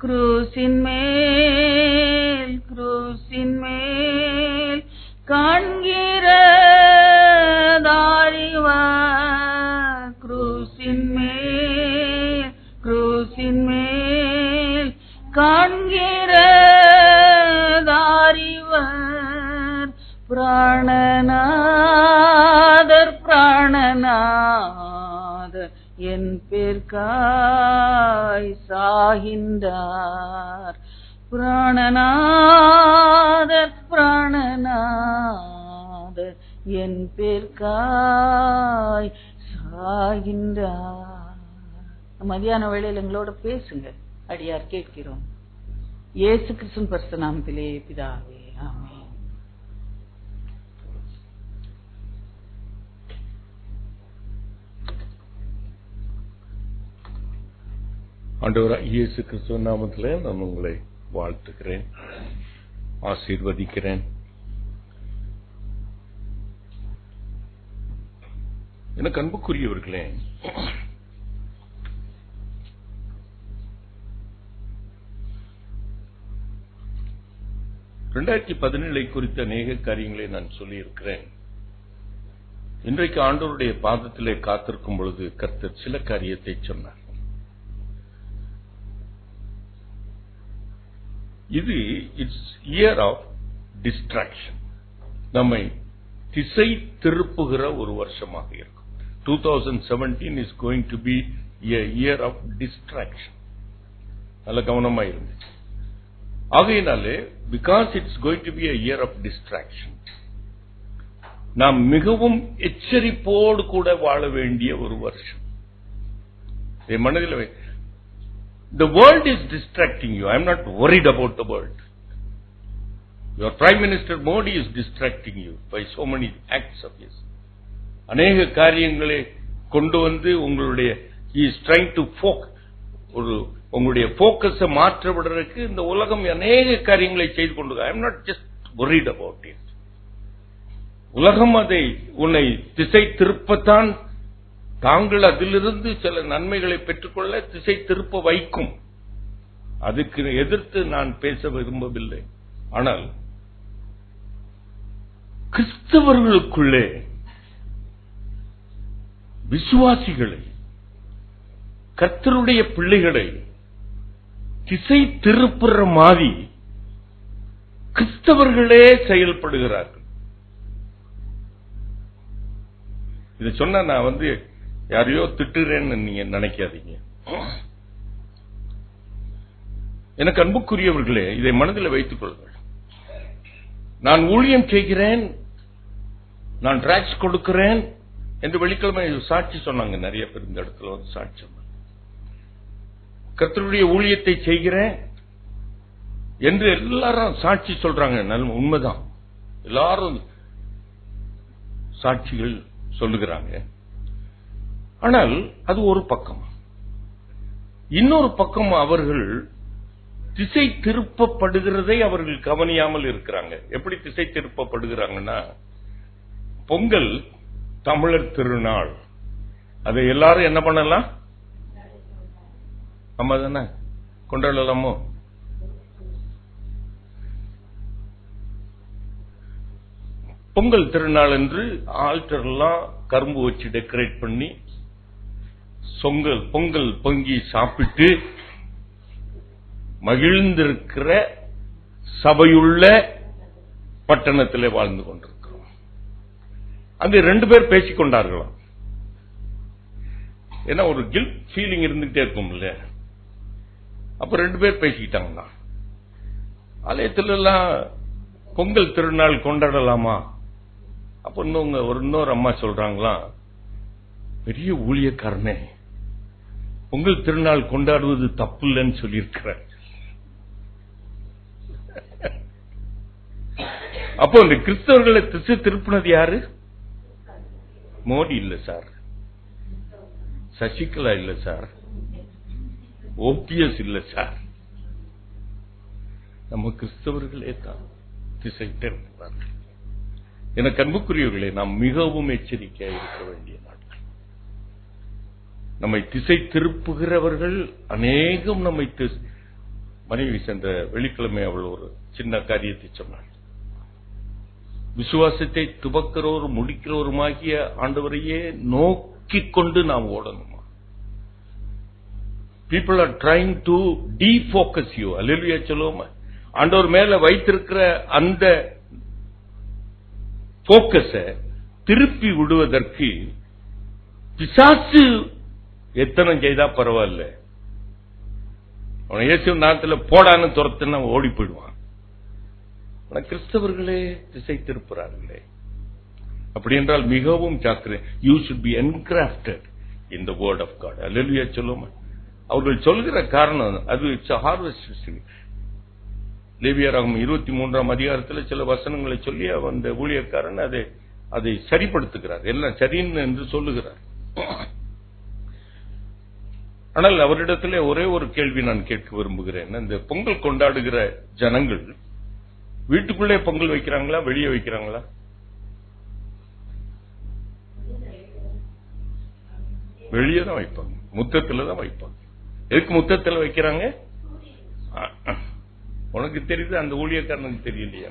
குரூசின் மேல் காண்கிற தாரிவர், குரூசின் மேல் காண்கிற தாரிவர், பிராணநாதர் என் பேர்க்காய் சாகின்றார், பிராணநாதர் என் பேர்க்காய் சாகின்றார். மதியான வேளையில் எங்களோட பேசுங்க, அடியார் கேட்கிறோம். இயேசு கிறிஸ்துவின் பரிசுத்த நாமத்திலே பிதாவே, ஆமென். ஆண்டவராகிய இயேசு கிறிஸ்துவின் நாமத்திலே நான் உங்களை வாழ்த்துகிறேன், ஆசீர்வதிக்கிறேன். எனக்கு அன்புக்குரியவர்களே, (2017) குறித்த அநேக காரியங்களை நான் சொல்லியிருக்கிறேன். இன்றைக்கு ஆண்டவருடைய பாதத்திலே காத்திருக்கும் பொழுது கர்த்தர் சில காரியத்தை சொன்னார். இது இட்ஸ் இயர் ஆஃப் டிஸ்ட்ராக்ஷன், நம்மை திசை திருப்புகிற ஒரு வருஷமாக இருக்கும். 2017 is going to be a year of distraction. நல்ல கவனமா இருந்து. ஆகையினாலே because it's going to be a year of distraction, நாம் மிகவும் எச்சரிப்போடு கூட வாழ வேண்டிய ஒரு வருஷம். என் மனதில் the world is distracting you. I am not worried about the world. Your Prime Minister Modi is distracting you by so many acts of his. அநேக காரியங்களை கொண்டு வந்து உங்களுடைய he is trying to உங்களுடைய போக்கஸை மாற்ற விடுறதுக்கு இந்த உலகம் அநேக காரியங்களை செய்து கொண்டு. I am not just worried about it. உலகம் அதை உன்னை திசை திருப்பத்தான், தாங்கள் அதிலிருந்து சில நன்மைகளை பெற்றுக்கொள்ள திசை திருப்ப வைக்கும். அதுக்கு எதிர்த்து நான் பேச விரும்பவில்லை. ஆனால் கிறிஸ்தவர்களுக்குள்ளே விசுவாசிகளை, கர்த்தருடைய பிள்ளைகளை திசை திருப்புற மாதிரி கிறிஸ்தவர்களே செயல்படுகிறார்கள். இதை சொன்னா நான் யாரையோ திட்டுறேன்னு நீங்க நினைக்காதீங்க. எனக்கு அன்புக்குரியவர்களே, இதை மனதில் வைத்துக் கொள்ளுங்கள். நான் ஊழியம் செய்கிறேன், நான் டிராக்ஸ் கொடுக்கிறேன் என்று வெள்ளிக்கிழமை சாட்சி சொன்னாங்க. நிறைய பேர் இந்த இடத்துல சாட்சி சொன்னாங்க. கர்த்தருடைய ஊழியத்தை செய்கிறேன் என்று எல்லாரும் சாட்சி சொல்றாங்க. நல்ல உண்மைதான், எல்லாரும் சாட்சிகள் சொல்லுகிறாங்க. ஆனால் அது ஒரு பக்கம். இன்னொரு பக்கம் அவர்கள் திசை திருப்பப்படுகிறதை அவர்கள் கவனியாமல் இருக்கிறாங்க. எப்படி திசை திருப்பப்படுகிறாங்கன்னா, பொங்கல் தமிழர் திருநாள், அதை எல்லாரும் என்ன பண்ணலாம்? ஆமா தானே, கொண்டாடலாமோ? பொங்கல் திருநாள் என்று ஆல்டர்லாம் கரும்பு வச்சு டெக்கரேட் பண்ணி பொங்கல் பொங்கி சாப்பிட்டு மகிழ்ந்திருக்கிற சபையுள்ள பட்டணத்திலே வாழ்ந்து கொண்டிருக்கிறோம். அங்கு 2 பேர் பேசிக் கொண்டார்களாம். ஏன்னா ஒரு கில்ட் ஃபீலிங் இருந்துகிட்டே இருக்கும் இல்ல. அப்ப 2 பேர் பேசிக்கிட்டாங்கன்னா, ஆலயத்துல எல்லாம் பொங்கல் திருநாள் கொண்டாடலாமா? அப்ப இன்னொரு அம்மா சொல்றாங்களாம், பெரிய ஊழியக்காரனே, பொங்கல் திருநாள் கொண்டாடுவது தப்பு இல்லைன்னு சொல்லியிருக்கிற. அப்போ இந்த கிறிஸ்தவர்களை திசை திருப்பினது யாரு? மோடி இல்ல சார், சசிகலா இல்ல சார், ஓபிஎஸ் இல்ல சார், நம்ம கிறிஸ்தவர்களே தான் திசை திருப்புகிறார்கள். எனக்கு அன்புக்குரியவர்களே, நாம் மிகவும் எச்சரிக்கையாக இருக்க வேண்டிய நாட்கள். நம்மை திசை திருப்புகிறவர்கள் அநேகம் நம்மை மனைவி சென்ற வெள்ளிக்கிழமை அவள் ஒரு சின்ன காரியத்தை சொன்னாள். விசுவாசத்தை துவக்கிறோரும் முடிக்கிறோருமாகிய ஆண்டவரையே நோக்கிக் கொண்டு நாம் ஓடணுமா? People are trying to defocus you. அல்லேலூயா சொல்லுவோமா? ஆண்டவர் மேல வைத்திருக்கிற அந்த போக்கஸ திருப்பி விடுவதற்கு பிசாசு எத்தனை செய்தா பரவாயில்ல. அவனை இயேசு நாட்டில் போடான்னு துரத்துன்னு ஓடி போயிடுவான். கிறிஸ்தவர்களே திசை திருப்புறார்களே. அப்படி என்றால் மிகவும் ஜாக்கிரதை. You should be engrafted in the word of God. Hallelujah சொல்லுவோமா? அவர்கள் சொல்கிற காரணம் அது இட்ஸ் ஹார்வெஸ்ட். லேவியராகமம் 23ஆம் அதிகாரத்தில் சில வசனங்களை சொல்லி அந்த ஊழியக்காரன் அதை சரிப்படுத்துகிறார். எல்லாம் சரின்னு என்று சொல்லுகிறார். ஆனால் அவரிடத்திலே ஒரே ஒரு கேள்வி நான் கேட்க விரும்புகிறேன். இந்த பொங்கல் கொண்டாடுகிற ஜனங்கள் வீட்டுக்குள்ளே பொங்கல் வைக்கிறாங்களா, வெளியே வைக்கிறாங்களா? வெளியே தான் வைப்பாங்க, முத்தத்துல தான் வைப்பாங்க. எதுக்கு முத்தத்துல வைக்கிறாங்க? உனக்கு தெரியுது, அந்த ஊழியக்காரனுக்கு தெரியலையா?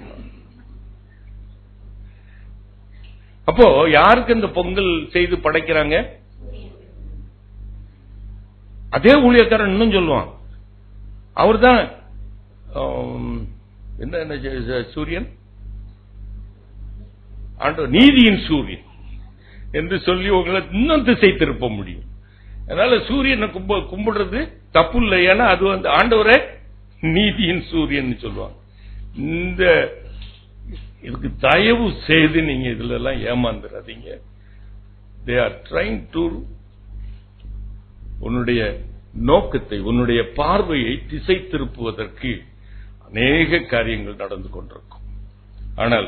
அப்போ யாருக்கு இந்த பொங்கல் செய்து படைக்கிறாங்க? அதே ஊழியக்காரன் இன்னும் சொல்லுவான், அவர் தான் என்ன சூரியன், ஆண்டவர் நீதியின் சூரியன் என்று சொல்லி உங்களை இன்னும் திசை திருப்ப முடியும். அதனால சூரியனை கும்பிடுறது தப்பு இல்லை. ஏன்னா அது வந்து ஆண்டவரே நீதியின் சூரியன் சொல்லுவாங்க. இந்த இதுக்கு தயவு செய்து நீங்க இதுல எல்லாம் ஏமாந்துடாதீங்க. தே ஆர் ட்ரைங் டு உன்னுடைய நோக்கத்தை, உன்னுடைய பார்வையை திசை திருப்புவதற்கு அநேக காரியங்கள் நடந்து கொண்டிருக்கும். ஆனால்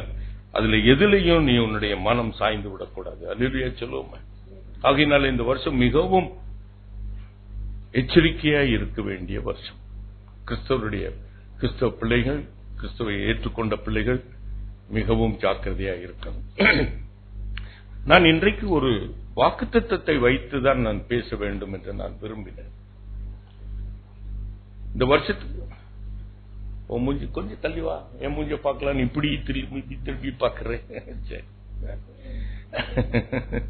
அதுல எதிலையும் நீ உன்னுடைய மனம் சாய்ந்து விடக்கூடாது. அல்லேலூயா சொல்லுவோமே. ஆகையினால இந்த வருஷம் மிகவும் எச்சரிக்கையாய் இருக்க வேண்டிய வருஷம். கிறிஸ்தவ பிள்ளைகள், கிறிஸ்தவை ஏற்றுக்கொண்ட பிள்ளைகள் மிகவும் ஜாக்கிரதையாக இருக்கணும். நான் இன்றைக்கு ஒரு வாக்குத்தத்தத்தை வைத்துதான் நான் பேச வேண்டும் என்று நான் விரும்பினேன். இந்த வருஷத்துக்கு மூஞ்சி கொஞ்சம் தள்ளி வா, என் மூஞ்ச பார்க்கலாம், இப்படி திருப்பி பார்க்கிறேன்.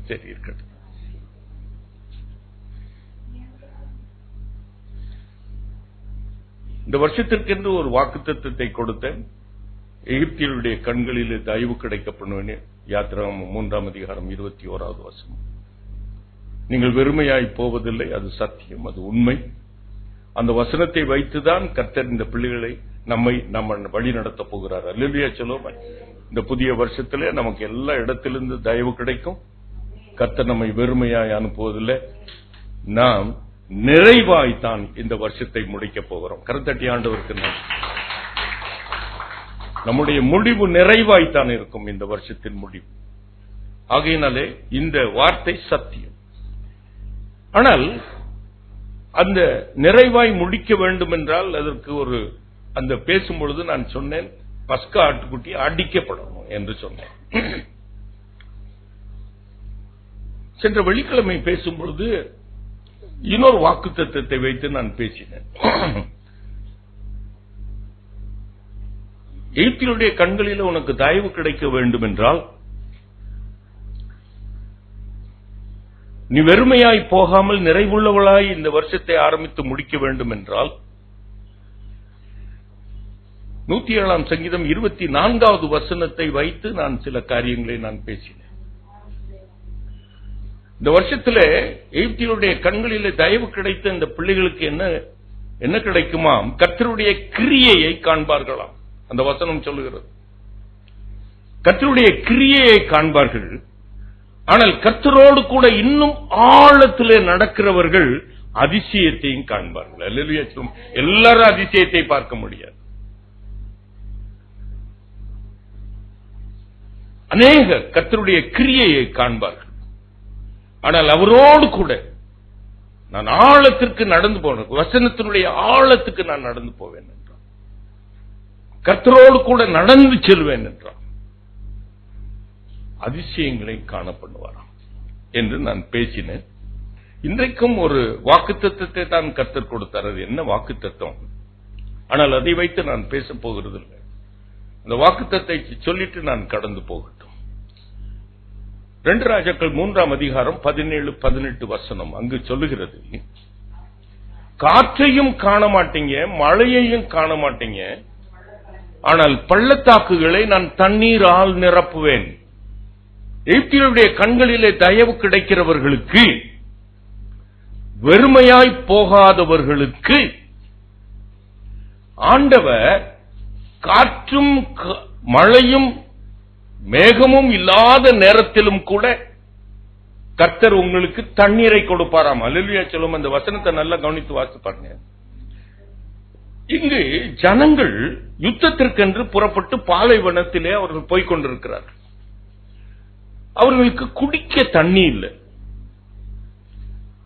சரி இருக்கட்டும். இந்த வருஷத்திற்கென்று ஒரு வாக்குத்தத்தத்தை கொடுத்தேன். எகிப்தியருடைய கண்களிலே தயவு கிடைக்கப்படும். யாத்திராகமம் 3ஆம் அதிகாரம் 21வது வசனம். நீங்கள் வெறுமையாய் போவதில்லை, அது சத்தியம், அது உண்மை. அந்த வசனத்தை வைத்துதான் கர்த்தர் இந்த பிள்ளைகளை நம்ம வழி நடத்த போகிறார். அல்லேலூயா சொல்லுவோமே. இந்த புதிய வருஷத்திலே நமக்கு எல்லா இடத்திலிருந்து தயவு கிடைக்கும். கர்த்தர் நம்மை வெறுமையாய் அனுப்புவதில்லை, நாம் நிறைவாய்த்தான் இந்த வருஷத்தை முடிக்க போகிறோம். கரத்தட்டி ஆண்டவருக்கு நம்முடைய முடிவு நிறைவாய்த்தான் இருக்கும், இந்த வருஷத்தின் முடிவு. ஆகையினாலே இந்த வார்த்தை சத்தியம். ஆனால் அந்த நிறைவாய் முடிக்க வேண்டும் என்றால் அதற்கு அந்த பேசும்பொழுது நான் சொன்னேன், பஸ்கா ஆட்டுக்குட்டி அடிக்கப்படணும் என்று சொன்னேன். சென்ற வெள்ளிக்கிழமை பேசும்பொழுது இன்னொரு வாக்குத்தத்தத்தை வைத்து நான் பேசினேன். எகிப்தியருடைய கண்களில் உனக்கு தயவு கிடைக்க வேண்டும் என்றால் நீ வெறுமையாய் போகாமல் நிறைவுள்ளவளாய் இந்த வருஷத்தை ஆரம்பித்து முடிக்க வேண்டும் என்றால் 107ஆம் சங்கீதம் 24வது வசனத்தை வைத்து நான் சில காரியங்களை நான் பேசினேன். இந்த வருஷத்திலே எகிப்தியருடைய கண்களிலே தயவு கிடைத்த இந்த பிள்ளைகளுக்கு என்ன கிடைக்குமாம்? கர்த்தருடைய கிரியையை காண்பார்களாம். அந்த வசனம் சொல்லுகிறது, கர்த்தருடைய கிரியையை காண்பார்கள். ஆனால் கர்த்தரோடு கூட இன்னும் ஆழத்திலே நடக்கிறவர்கள் அதிசயத்தையும் காண்பார்கள். அல்லேலூயா. எல்லாரும் அதிசயத்தை பார்க்க முடியாது. அநேக கர்த்தருடைய கிரியையை காண்பார்கள். ஆனால் அவரோடு கூட நான் ஆழத்திற்கு நடந்து போவேன், வசனத்தினுடைய ஆழத்துக்கு நான் நடந்து போவேன் என்றார். கர்த்தரோடு கூட நடந்து செல்வேன் என்றார். அதிசயங்களை காணப்படுவாராம் என்று நான் பேசினேன். இன்றைக்கும் ஒரு வாக்குத்தத்தத்தை தான் கர்த்தர் கொடுத்தார். அது என்ன வாக்குத்தத்தம்? ஆனால் அதை வைத்து நான் பேச போகிறதில்லை. அந்த வாக்குத்தத்தை சொல்லிட்டு நான் கடந்து போகட்டும். 2 ராஜாக்கள் 3ஆம் அதிகாரம் 17-18 வசனம் அங்கு சொல்லுகிறது, காற்றையும் காண மாட்டீங்க, மழையையும் காண மாட்டீங்க, ஆனால் பள்ளத்தாக்குகளை நான் தண்ணீரால் நிரப்புவேன். எகிப்தியருடைய கண்களிலே தயவு கிடைக்கிறவர்களுக்கு, வெறுமையாய் போகாதவர்களுக்கு ஆண்டவர் காற்றும் மழையும் மேகமும் இல்லாத நேரத்திலும் கூட கர்த்தர் உங்களுக்கு தண்ணீரை கொடுப்பாராம். அல்லேலூயா சொல்லும். அந்த வசனத்தை நல்லா கவனித்து வாசித்து பாருங்க. இங்கு ஜனங்கள் யுத்தத்திற்கென்று புறப்பட்டு பாலைவனத்திலே அவர்கள் போய்க் கொண்டிருக்கிறார்கள். அவர்களுக்கு குடிக்க தண்ணி இல்லை.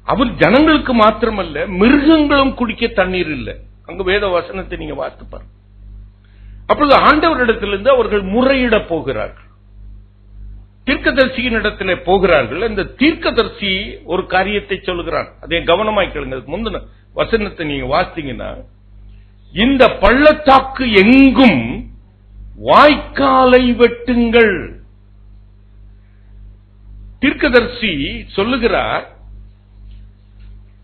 அவர் ஜனங்களுக்கு மாத்திரமல்ல, மிருகங்களும் குடிக்க தண்ணீர் இல்லை. அங்க வேத வசனத்தை நீங்க வாசித்து பாருங்க. அப்பொழுது ஆண்டவரிடத்திலிருந்து அவர்கள் முறையிட போகிறார்கள். தீர்க்கதரிசியின் இடத்திலே போகிறார்கள். அந்த தீர்க்கதரிசி ஒரு காரியத்தை சொல்லுகிறான். அதை கவனமாய் கேளுங்க. முந்தின வசனத்தை நீங்க வாசித்தீங்கன்னா, இந்த பள்ளத்தாக்கு எங்கும் வாய்க்காலை வெட்டுங்கள். தீர்க்கதரிசி சொல்லுகிறார்,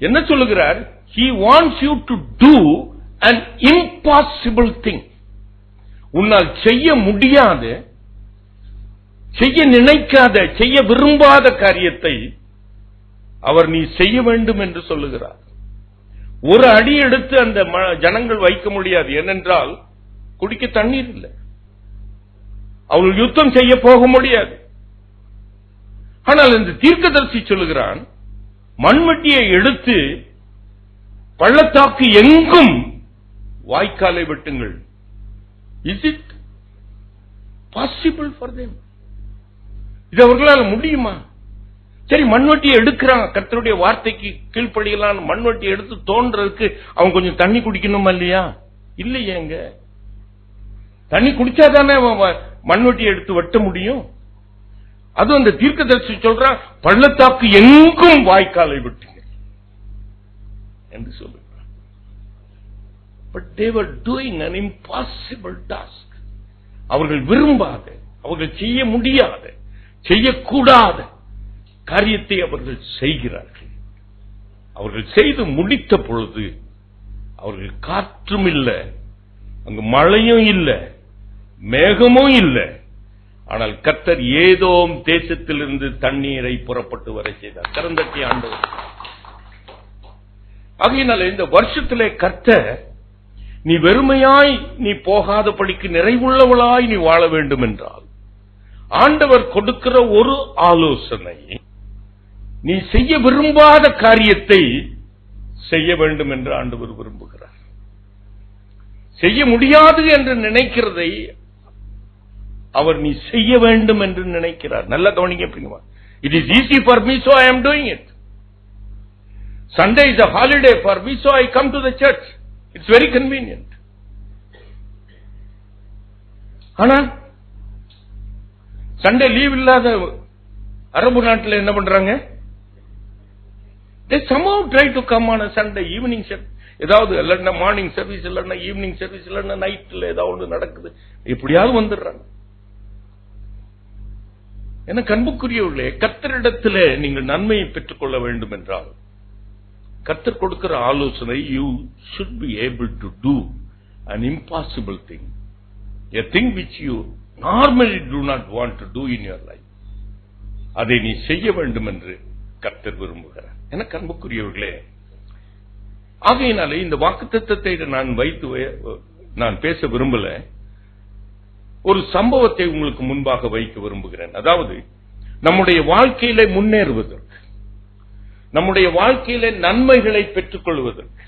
என்ன சொல்லுகிறார்? He wants you to do an impossible thing. உன்னால் செய்ய முடியாத, செய்ய நினைக்காத, செய்ய விரும்பாத காரியத்தை அவர் நீ செய்ய வேண்டும் என்று சொல்லுகிறார். ஒரு அடி எடுத்து அந்த ஜனங்கள் வைக்க முடியாது. ஏனென்றால் குடிக்க தண்ணீர் இல்லை. அவர்கள் யுத்தம் செய்ய போக முடியாது. ஆனால் இந்த தீர்க்கதரிசி சொல்லுகிறான், மண்வெட்டியை எடுத்து பள்ளத்தாக்கு எங்கும் வாய்க்காலை வெட்டுங்கள். Is it possible for them? இது அவர்களால் முடியுமா? சரி, மண்வெட்டியை எடுக்கிறான், கர்த்தருடைய வார்த்தைக்கு கீழ்ப்படியலாம். மண்வெட்டியை எடுத்து தோன்றதுக்கு அவன் கொஞ்சம் தண்ணி குடிக்கணுமா இல்லையா? இல்லையேங்க. தண்ணி குடிச்சாதானே மண்வெட்டியை எடுத்து வெட்ட முடியும். அது அந்த தீர்க்கதரிசி சொல்றான், பள்ளத்தாக்கு எங்கும் வாய்க்காலை வெட்டுங்க என்று சொல்லுகிறார். But they were doing an impossible task. அவர்கள் விரும்பாத, அவர்கள் செய்ய முடியாத, செய்யக்கூடாத காரியத்தை அவர்கள் செய்கிறார்கள். அவர்கள் செய்து முடித்த பொழுது அவர்கள் காற்றும் இல்லை, அங்கு மழையும் இல்லை, மேகமும் இல்லை. ஆனால் கர்த்தர் ஏதோம் தேசத்திலிருந்து தண்ணீரை புறப்பட்டு வர செய்தார். கரந்தட்டி ஆண்டவர். ஆகையினால இந்த வருஷத்திலே கர்த்தர், நீ வெறுமையாய் நீ போகாதபடிக்கு நிறைவுள்ளவளாய் நீ வாழ வேண்டும் என்றால், ஆண்டவர் கொடுக்கிற ஒரு ஆலோசனை, நீ செய்ய விரும்பாத காரியத்தை செய்ய வேண்டும் என்று ஆண்டவர் விரும்புகிறார். செய்ய முடியாது என்று நினைக்கிறதை அவர் நீ செய்ய வேண்டும் என்று நினைக்கிறார். நல்ல கவனிங்க. It is easy for me, so I am doing it. Sunday is a holiday for me, so I come to the church. It's very convenient. ஆனா சண்டே லீவ் இல்லாத அரபு நாட்டில் என்ன பண்றாங்க? They somehow try to come on a Sunday evening service. ஏதாவது இல்லைன்னா morning service, இல்லைன்னா evening service, இல்லைன்னா நைட்ல ஏதாவது நடக்குது, எப்படியாவது வந்துடுறாங்க. என கண்புக்குரியவர்களே, கர்த்தரிடத்திலே நீங்கள் நன்மையை பெற்றுக் கொள்ள வேண்டும் என்றால், கர்த்தர் கொடுக்கிற ஆலோசனை, you should be able to do an impossible thing, a thing which you normally do not want to do in your life. அதை நீ செய்ய வேண்டும் என்று கர்த்தர் விரும்புகிறார். என கண்புக்குரியவர்களே, ஆகையினாலே இந்த வாக்குத்தத்தத்தை நான் பேச விரும்பல. ஒரு சம்பவத்தை உங்களுக்கு முன்பாக வைக்க விரும்புகிறேன். அதாவது, நம்முடைய வாழ்க்கையில முன்னேறுவதற்கு, நம்முடைய வாழ்க்கையில நன்மைகளை பெற்றுக் கொள்வதற்கு,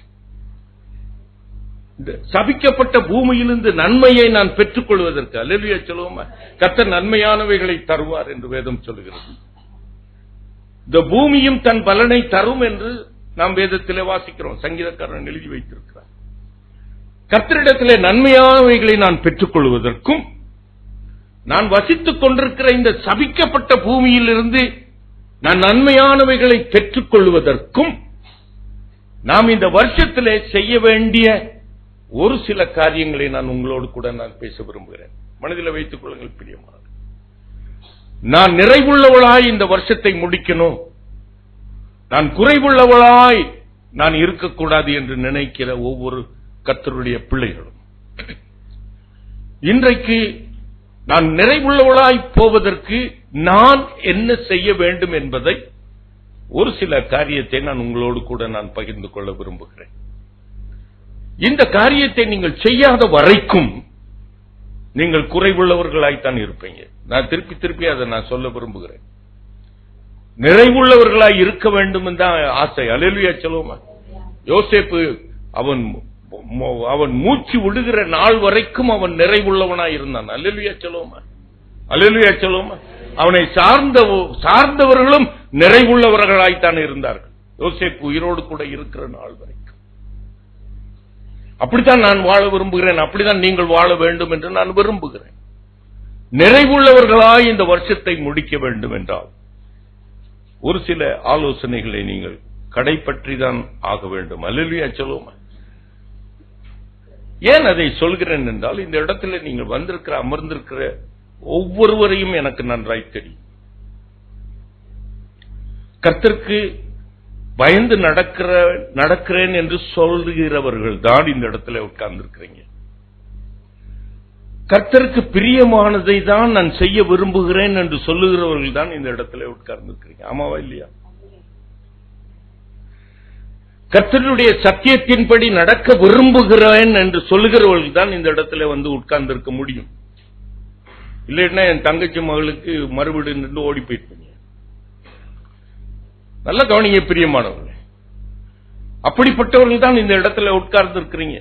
சபிக்கப்பட்ட பூமியிலிருந்து நன்மையை நான் பெற்றுக் கொள்வதற்கு, அல்லேலூயா சொல்லுவோமா, கர்த்தர் நன்மையானவைகளை தருவார் என்று வேதம் சொல்கிறது. இந்த பூமியும் தன் பலனை தரும் என்று நாம் வேதத்திலே வாசிக்கிறோம். சங்கீதக்காரன் எழுதி வைத்திருக்கிறார். கர்த்தரிடத்திலே நன்மையானவைகளை நான் பெற்றுக் கொள்வதற்கும், நான் வசித்துக் கொண்டிருக்கிற இந்த சபிக்கப்பட்ட பூமியிலிருந்து நான் நன்மையானவைகளை பெற்றுக் கொள்வதற்கும் நாம் இந்த வருஷத்திலே செய்ய வேண்டிய ஒரு சில காரியங்களை நான் உங்களோடு கூட நான் பேச விரும்புகிறேன். மனதில் வைத்துக் கொள்ளுங்கள் பிரியமானவர்களே. நான் நிறைவுள்ளவளாய் இந்த வருஷத்தை முடிக்கணும், நான் குறைவுள்ளவளாய் நான் இருக்கக்கூடாது என்று நினைக்கிற ஒவ்வொரு கர்த்தருடைய பிள்ளைகளும், இன்றைக்கு நான் நிறைவுள்ளவளாய் போவதற்கு நான் என்ன செய்ய வேண்டும் என்பதை ஒரு சில காரியத்தை நான் உங்களோடு கூட நான் பகிர்ந்து கொள்ள விரும்புகிறேன். இந்த காரியத்தை நீங்கள் செய்யாத வரைக்கும் நீங்கள் குறைவுள்ளவர்களாய்த்தான் இருப்பீங்க. நான் திருப்பி திருப்பி அதை நான் சொல்ல விரும்புகிறேன். நிறைவுள்ளவர்களாய் இருக்க வேண்டும் தான் ஆசை. அல்லேலூயா சொல்லுவோமா? யோசேப்பு அவன் மூச்சு விடுகிற நாள் வரைக்கும் அவன் நிறைவுள்ளவனாய் இருந்தான். அல்லேலூயா சொல்லுவோமா? அல்லேலூயா சொல்லுவோமா? அவனை சார்ந்தவர்களும் நிறைவுள்ளவர்களாய்த்தான் இருந்தார்கள். யோசேப்பு உயிரோடு கூட இருக்கிற நாள் வரைக்கும். அப்படித்தான் நான் வாழ விரும்புகிறேன், அப்படித்தான் நீங்கள் வாழ வேண்டும் என்று நான் விரும்புகிறேன். நிறைவுள்ளவர்களாய் இந்த வருஷத்தை முடிக்க வேண்டும் என்றால் ஒரு சில ஆலோசனைகளை நீங்கள் கடைப்பற்றிதான் ஆக வேண்டும். அல்லேலூயா சொல்லுவோமா? ஏன் அதை சொல்கிறேன் என்றால், இந்த இடத்துல நீங்கள் அமர்ந்திருக்கிற ஒவ்வொருவரையும் எனக்கு நன்றாய் தெரியும். கர்த்தருக்கு பயந்து நடக்கிறேன் என்று சொல்கிறவர்கள் தான் இந்த இடத்துல உட்கார்ந்திருக்கிறீங்க. கர்த்தருக்கு பிரியமானதை தான் நான் செய்ய விரும்புகிறேன் என்று சொல்லுகிறவர்கள் தான் இந்த இடத்துல உட்கார்ந்திருக்கிறீங்க. ஆமாவா இல்லையா? கர்த்தருடைய சத்தியத்தின்படி நடக்க விரும்புகிறேன் என்று சொல்லுகிறவர்கள் தான் இந்த இடத்துல வந்து உட்கார்ந்திருக்க முடியும். இல்லைன்னா என் தங்கச்சி மகளுக்கு மறுபடி நின்று ஓடி போயிருப்பீங்க. நல்ல கவனிங்க பிரியமானவர்களே, அப்படிப்பட்டவர்கள் தான் இந்த இடத்துல உட்கார்ந்து இருக்கிறீங்க.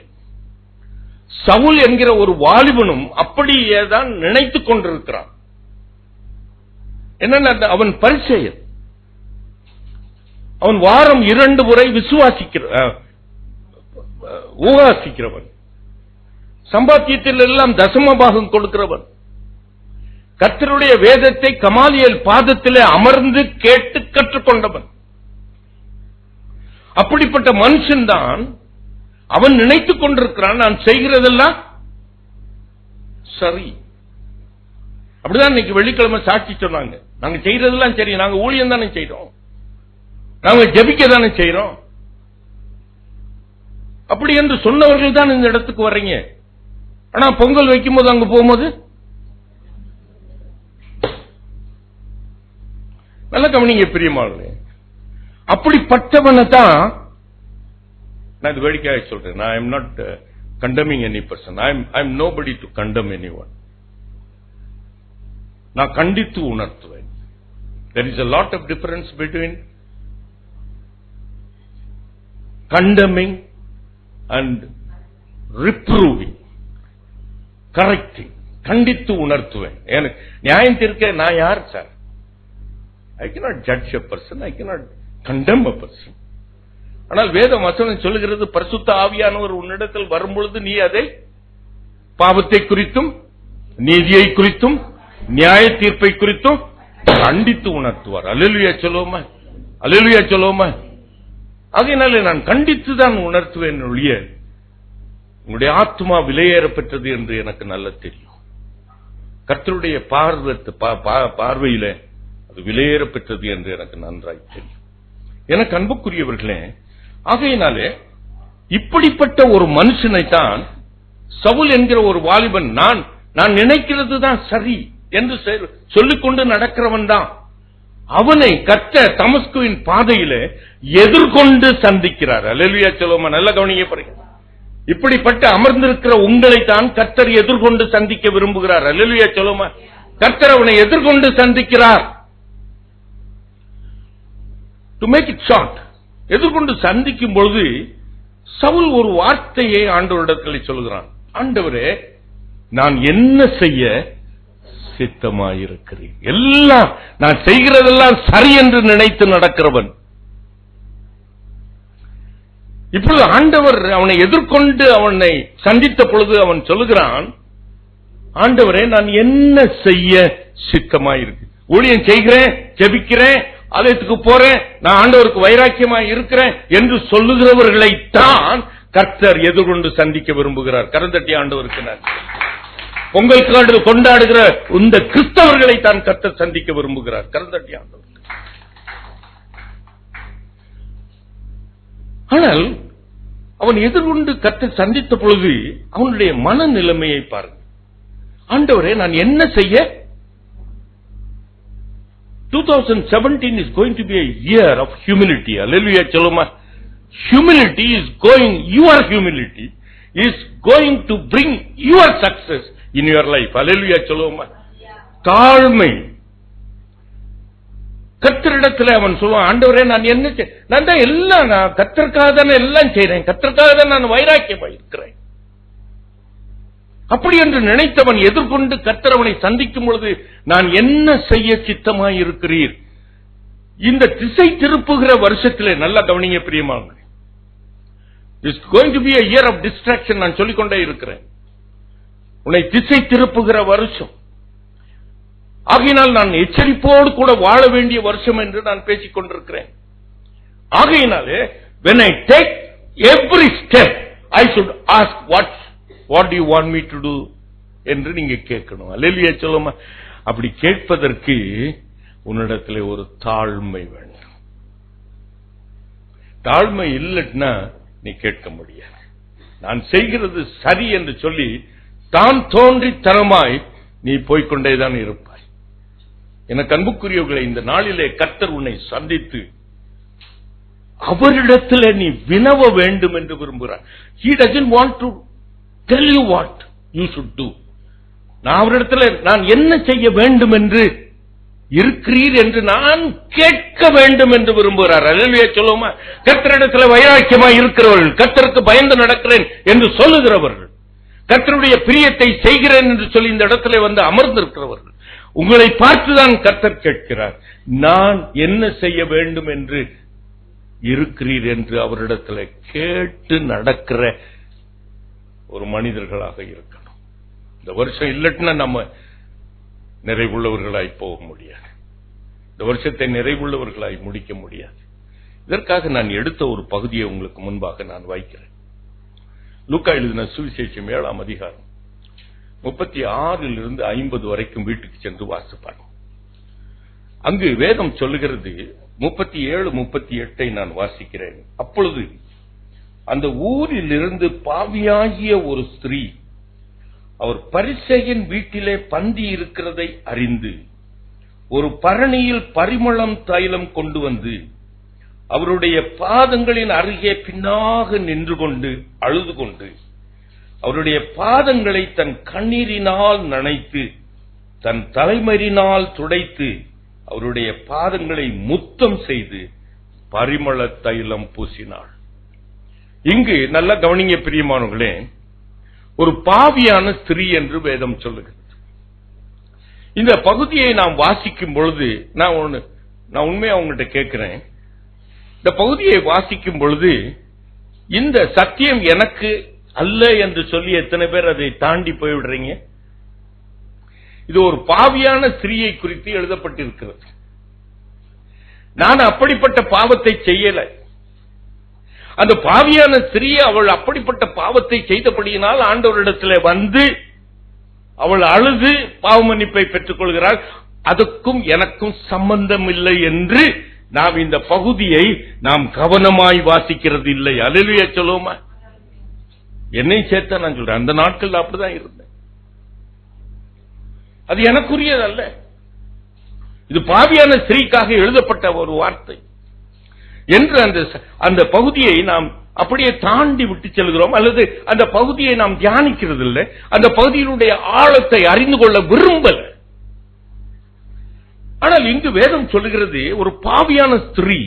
சவுல் என்கிற ஒரு வாலிபனும் அப்படியே தான் நினைத்துக் கொண்டிருக்கிறான். என்னன்னா, அவன் பரிசேயன். அவன் வாரம் 2 முறை உபாசிக்கிறவன், சம்பாத்தியத்தில் எல்லாம் தசம பாகம் கொடுக்கிறவன், கர்த்தருடைய வேதத்தை கமாலியல் பாதத்திலே அமர்ந்து கேட்டு கற்றுக்கொண்டவன். அப்படிப்பட்ட மனுஷன் தான் அவன் நினைத்துக் கொண்டிருக்கிறான், நான் செய்கிறதெல்லாம் சரி. அப்படிதான் இன்னைக்கு வெள்ளிக்கிழமை சாட்சி சொன்னாங்க. நாங்க செய்யறதெல்லாம் சரி, நாங்க ஊழியம் தானே செய்யறோம், நாங்க ஜெபிக்க தானே செய்யறோம். அப்படி என்று சொன்னவர்கள் தான் இந்த இடத்துக்கு வர்றீங்க. ஆனா பொங்கல் வைக்கும் போது அங்க போகும்போது நல்ல கவனிங்க பிரியமானவர்களே, அப்படிப்பட்டவனை தான் நான் இது வேடிக்கையாக சொல்றேன். I am not condemning any person. I am nobody to condemn anyone. நான் கண்டித்து உணர்த்துவேன். There is a lot of difference between condemning and reproving, correcting. கண்டித்து உணர்த்துவேன். எனக்கு நியாயம் தீர்க்க நான் யார் sir? I cannot judge a person, I cannot condemn a person. ஆனால் வேத வசனம் சொல்லுகிறது, பரிசுத்த ஆவியானவர் உன்னிடத்தில் வரும்பொழுது நீ அதை பாவத்தை குறித்தும் நீதியை குறித்தும் நியாய தீர்ப்பை குறித்தும் கண்டித்து உணர்த்துவார். அல்லேலூயா சொல்லுவோமா? அல்லேலூயா சொல்லுவோமா? அதனால நான் கண்டித்துதான் உணர்த்துவேன் ஒழிய, உங்களுடைய ஆத்மா விலையேற பெற்றது என்று எனக்கு நல்ல தெரியும். கர்த்தருடைய பார்வையில அது விலையேற பெற்றது என்று எனக்கு நன்றாய் தெரியும். எனக்கு அன்புக்குரியவர்களே, ஆகையினாலே இப்படிப்பட்ட ஒரு மனுஷனை தான் சவுல் என்கிற ஒரு வாலிபன் நான் நினைக்கிறது தான் சரி என்று சொல்லிக்கொண்டு நடக்கிறவன் தான். அவனை கர்த்தர் தமஸ்குவின் பாதையிலே எதிர்கொண்டு சந்திக்கிறார். அல்லேலூயா சொல்லுவோமா? நல்ல கவனிங்க பாருங்க. இப்படிப்பட்ட அமர்ந்திருக்கிற உங்களை தான் கர்த்தர் எதிர்கொண்டு சந்திக்க விரும்புகிறார். அல்லேலூயா சொல்லுவோமா? கர்த்தர் அவனை எதிர்கொண்டு சந்திக்கிறார். டு மேக் இட் ஷார்ட், எதிர்கொண்டு சந்திக்கும் பொழுது சவுல் ஒரு வார்த்தையை ஆண்டவரிடத்தில் சொல்கிறான். ஆண்டவரே, நான் என்ன செய்ய சித்தமாயிருக்கிறேன். எல்லாம் நான் செய்கிறதெல்லாம் சரி என்று நினைத்து நடக்கிறவன். இப்பொழுது ஆண்டவர் அவனை எதிர்கொண்டு அவனை சந்தித்த பொழுது அவன் சொல்லுகிறான், ஆண்டவரே, நான் என்ன செய்ய சித்தமாயிருக்கு? ஊழியம் செய்கிறேன், ஜெபிக்கிறேன், ஆலயத்துக்கு போறேன், நான் ஆண்டவருக்கு வைராக்கியமாய் இருக்கிறேன் என்று சொல்லுகிறவர்களைத்தான் கர்த்தர் எதிர்கொண்டு சந்திக்க விரும்புகிறார். கரந்தட்டி ஆண்டவருக்கு நன்றி. பொங்கல் கொண்டாடுகிற இந்த கிறிஸ்தவர்களை தான் கர்த்தர் சந்திக்க விரும்புகிறார். கரந்தட்டி ஆண்டவருக்கு. ஆனால் அவன் எதிர்கொண்டு கர்த்தர் சந்தித்த பொழுது அவனுடைய மனநிலைமையை பாருங்க. ஆண்டவரே, நான் என்ன செய்ய? 2017 is going to be a year of humility. Hallelujah, சொல்லுமா. Humility is going, your humility is going to bring your success in your life. Hallelujah, சொல்லுமா. தாழ்மை. கர்த்தரிடத்துல அவன் சொல்லுவான், ஆண்டவரே, நான் என்ன நான் தான் எல்லாம் நான் கர்த்தருக்காக தானே எல்லாம் செய்றேன், கர்த்தருக்காக தான் நான் வைராக்கியமா இருக்கிறேன். அப்படி என்று நினைத்தவன் எதிர்கொண்டு கர்த்தர் அவனை சந்திக்கும் பொழுது, நான் என்ன செய்ய சித்தமாய் இருக்கிறீர்? இந்த திசை திருப்புகிற வருஷத்திலே நல்லா கவனிங்க பிரியமானவர்களே. It's going to be a year of distraction. நான் சொல்லிக்கொண்டே இருக்கிறேன். உன்னை திசை திருப்புகிற வருஷம். ஆகையினால் நான் எச்சரிப்போடு கூட வாழ வேண்டிய வருஷம் என்று நான் பேசிக் கொண்டிருக்கிறேன். ஆகையினாலே when I take every step I should ask what do you want me to do என்று நீங்க கேட்கணும். அல்லேலூயா சொல்லுமா. அப்படி கேட்பதற்கு உன்னிடத்திலே ஒரு தாழ்மை வேண்டும். தாழ்மை இல்லைன்னா நீ கேட்க முடியாது. நான் செய்கிறது சரி என்று சொல்லி தான் தோன்றி தரமாய் நீ போய்கொண்டேதான் இருப்பாய். எனக்கு அன்புக்குரியவர்களை, இந்த நாளிலே கர்த்தர் உன்னை சந்தித்து அவரிடத்தில் நீ வினவ வேண்டும் என்று விரும்புகிறார். He doesn't want to tell you what you should do. நான் அவரிடத்தில் நான் என்ன செய்ய வேண்டும் என்று இருக்கிறீர் என்று நான் கேட்க வேண்டும் என்று விரும்புகிறார். அல்லேலூயா சொல்லுமா. கர்த்தரிடத்தில் வைராக்கியமா இருக்கிறவர்கள், கர்த்தருக்கு பயந்து நடக்கிறேன் என்று சொல்லுகிறவர்கள், கர்த்தருடைய பிரியத்தை செய்கிறேன் என்று சொல்லி இந்த இடத்துல வந்து அமர்ந்திருக்கிறவர்கள், உங்களை பார்த்துதான் கர்த்தர் கேட்கிறார். நான் என்ன செய்ய வேண்டும் என்று இருக்கிறீர் என்று அவரிடத்தில் கேட்டு நடக்கிற ஒரு மனிதர்களாக இருக்கணும். இந்த வருஷம் இல்லட்டுன்னா நம்ம நிறைவுள்ளவர்களாய் போக முடியாது. இந்த வருஷத்தை நிறைவுள்ளவர்களாய் முடிக்க முடியாது. இதற்காக நான் எடுத்த ஒரு பகுதியை உங்களுக்கு முன்பாக நான் வைக்கிறேன். லூக்கா எழுதின சுவிசேஷம் 7ஆம் அதிகாரம் 36 to 50 வரைக்கும் வீட்டுக்கு சென்று வாசிப்பார். அங்கு வேதம் சொல்லுகிறது, 37, 38 நான் வாசிக்கிறேன். அப்பொழுது அந்த ஊரில் இருந்து பாவியாகிய ஒரு ஸ்திரீ அவர் பரிசேயன் வீட்டிலே பந்தி இருக்கிறதை அறிந்து ஒரு பரணியில் பரிமளம் தைலம் கொண்டு வந்து அவருடைய பாதங்களின் அருகே பின்னாக நின்று கொண்டு அழுது கொண்டு அவருடைய பாதங்களை தன் கண்ணீரினால் நனைத்து தன் தலைமயிரினால் துடைத்து அவருடைய பாதங்களை முத்தம் செய்து பரிமள தைலம் பூசினாள். இங்கு நல்ல கவனிங்க பிரியமானவர்களே, ஒரு பாவியான ஸ்திரீ என்று வேதம் சொல்லுகிறது. இந்த பகுதியை நாம் வாசிக்கும் பொழுது நான் உண்மையா உங்கள்கிட்ட கேட்கிறேன், இந்த பகுதியை வாசிக்கும் பொழுது இந்த சத்தியம் எனக்கு அல்ல என்று சொல்லி எத்தனை பேர் அதை தாண்டி போய்விடுறீங்க? இது ஒரு பாவியான ஸ்திரீயை குறித்து எழுதப்பட்டிருக்கிறது. நான் அப்படிப்பட்ட பாவத்தை செய்யல. அந்த பாவியான ஸ்திரீ அவள் அப்படிப்பட்ட பாவத்தை செய்தபடியினால் ஆண்டவரிடத்தில் வந்து அவள் அழுது பாவ மன்னிப்பை பெற்றுக் கொள்கிறாள். அதுக்கும் எனக்கும் சம்பந்தம் இல்லை என்று நாம் இந்த பகுதியை நாம் கவனமாய் வாசிக்கிறது இல்லை. அல்லேலூயா சொல்லுவோமா. என்னை சேர்த்தா நான் சொல்றேன், அந்த நாட்கள் அப்படிதான் இருந்தேன். அது எனக்குரியதல்ல. இது பாவியான ஸ்திரீக்காக எழுதப்பட்ட ஒரு வார்த்தை என்று அந்த பகுதியை நாம் அப்படியே தாண்டி விட்டு செல்கிறோம், அல்லது அந்த பகுதியை நாம் தியானிக்கிறது இல்லை. அந்த பகுதியினுடைய ஆழத்தை அறிந்து கொள்ள விரும்பல. ஆனால் இங்கு வேதம் சொல்லுகிறது, ஒரு பாவியான ஸ்திரீ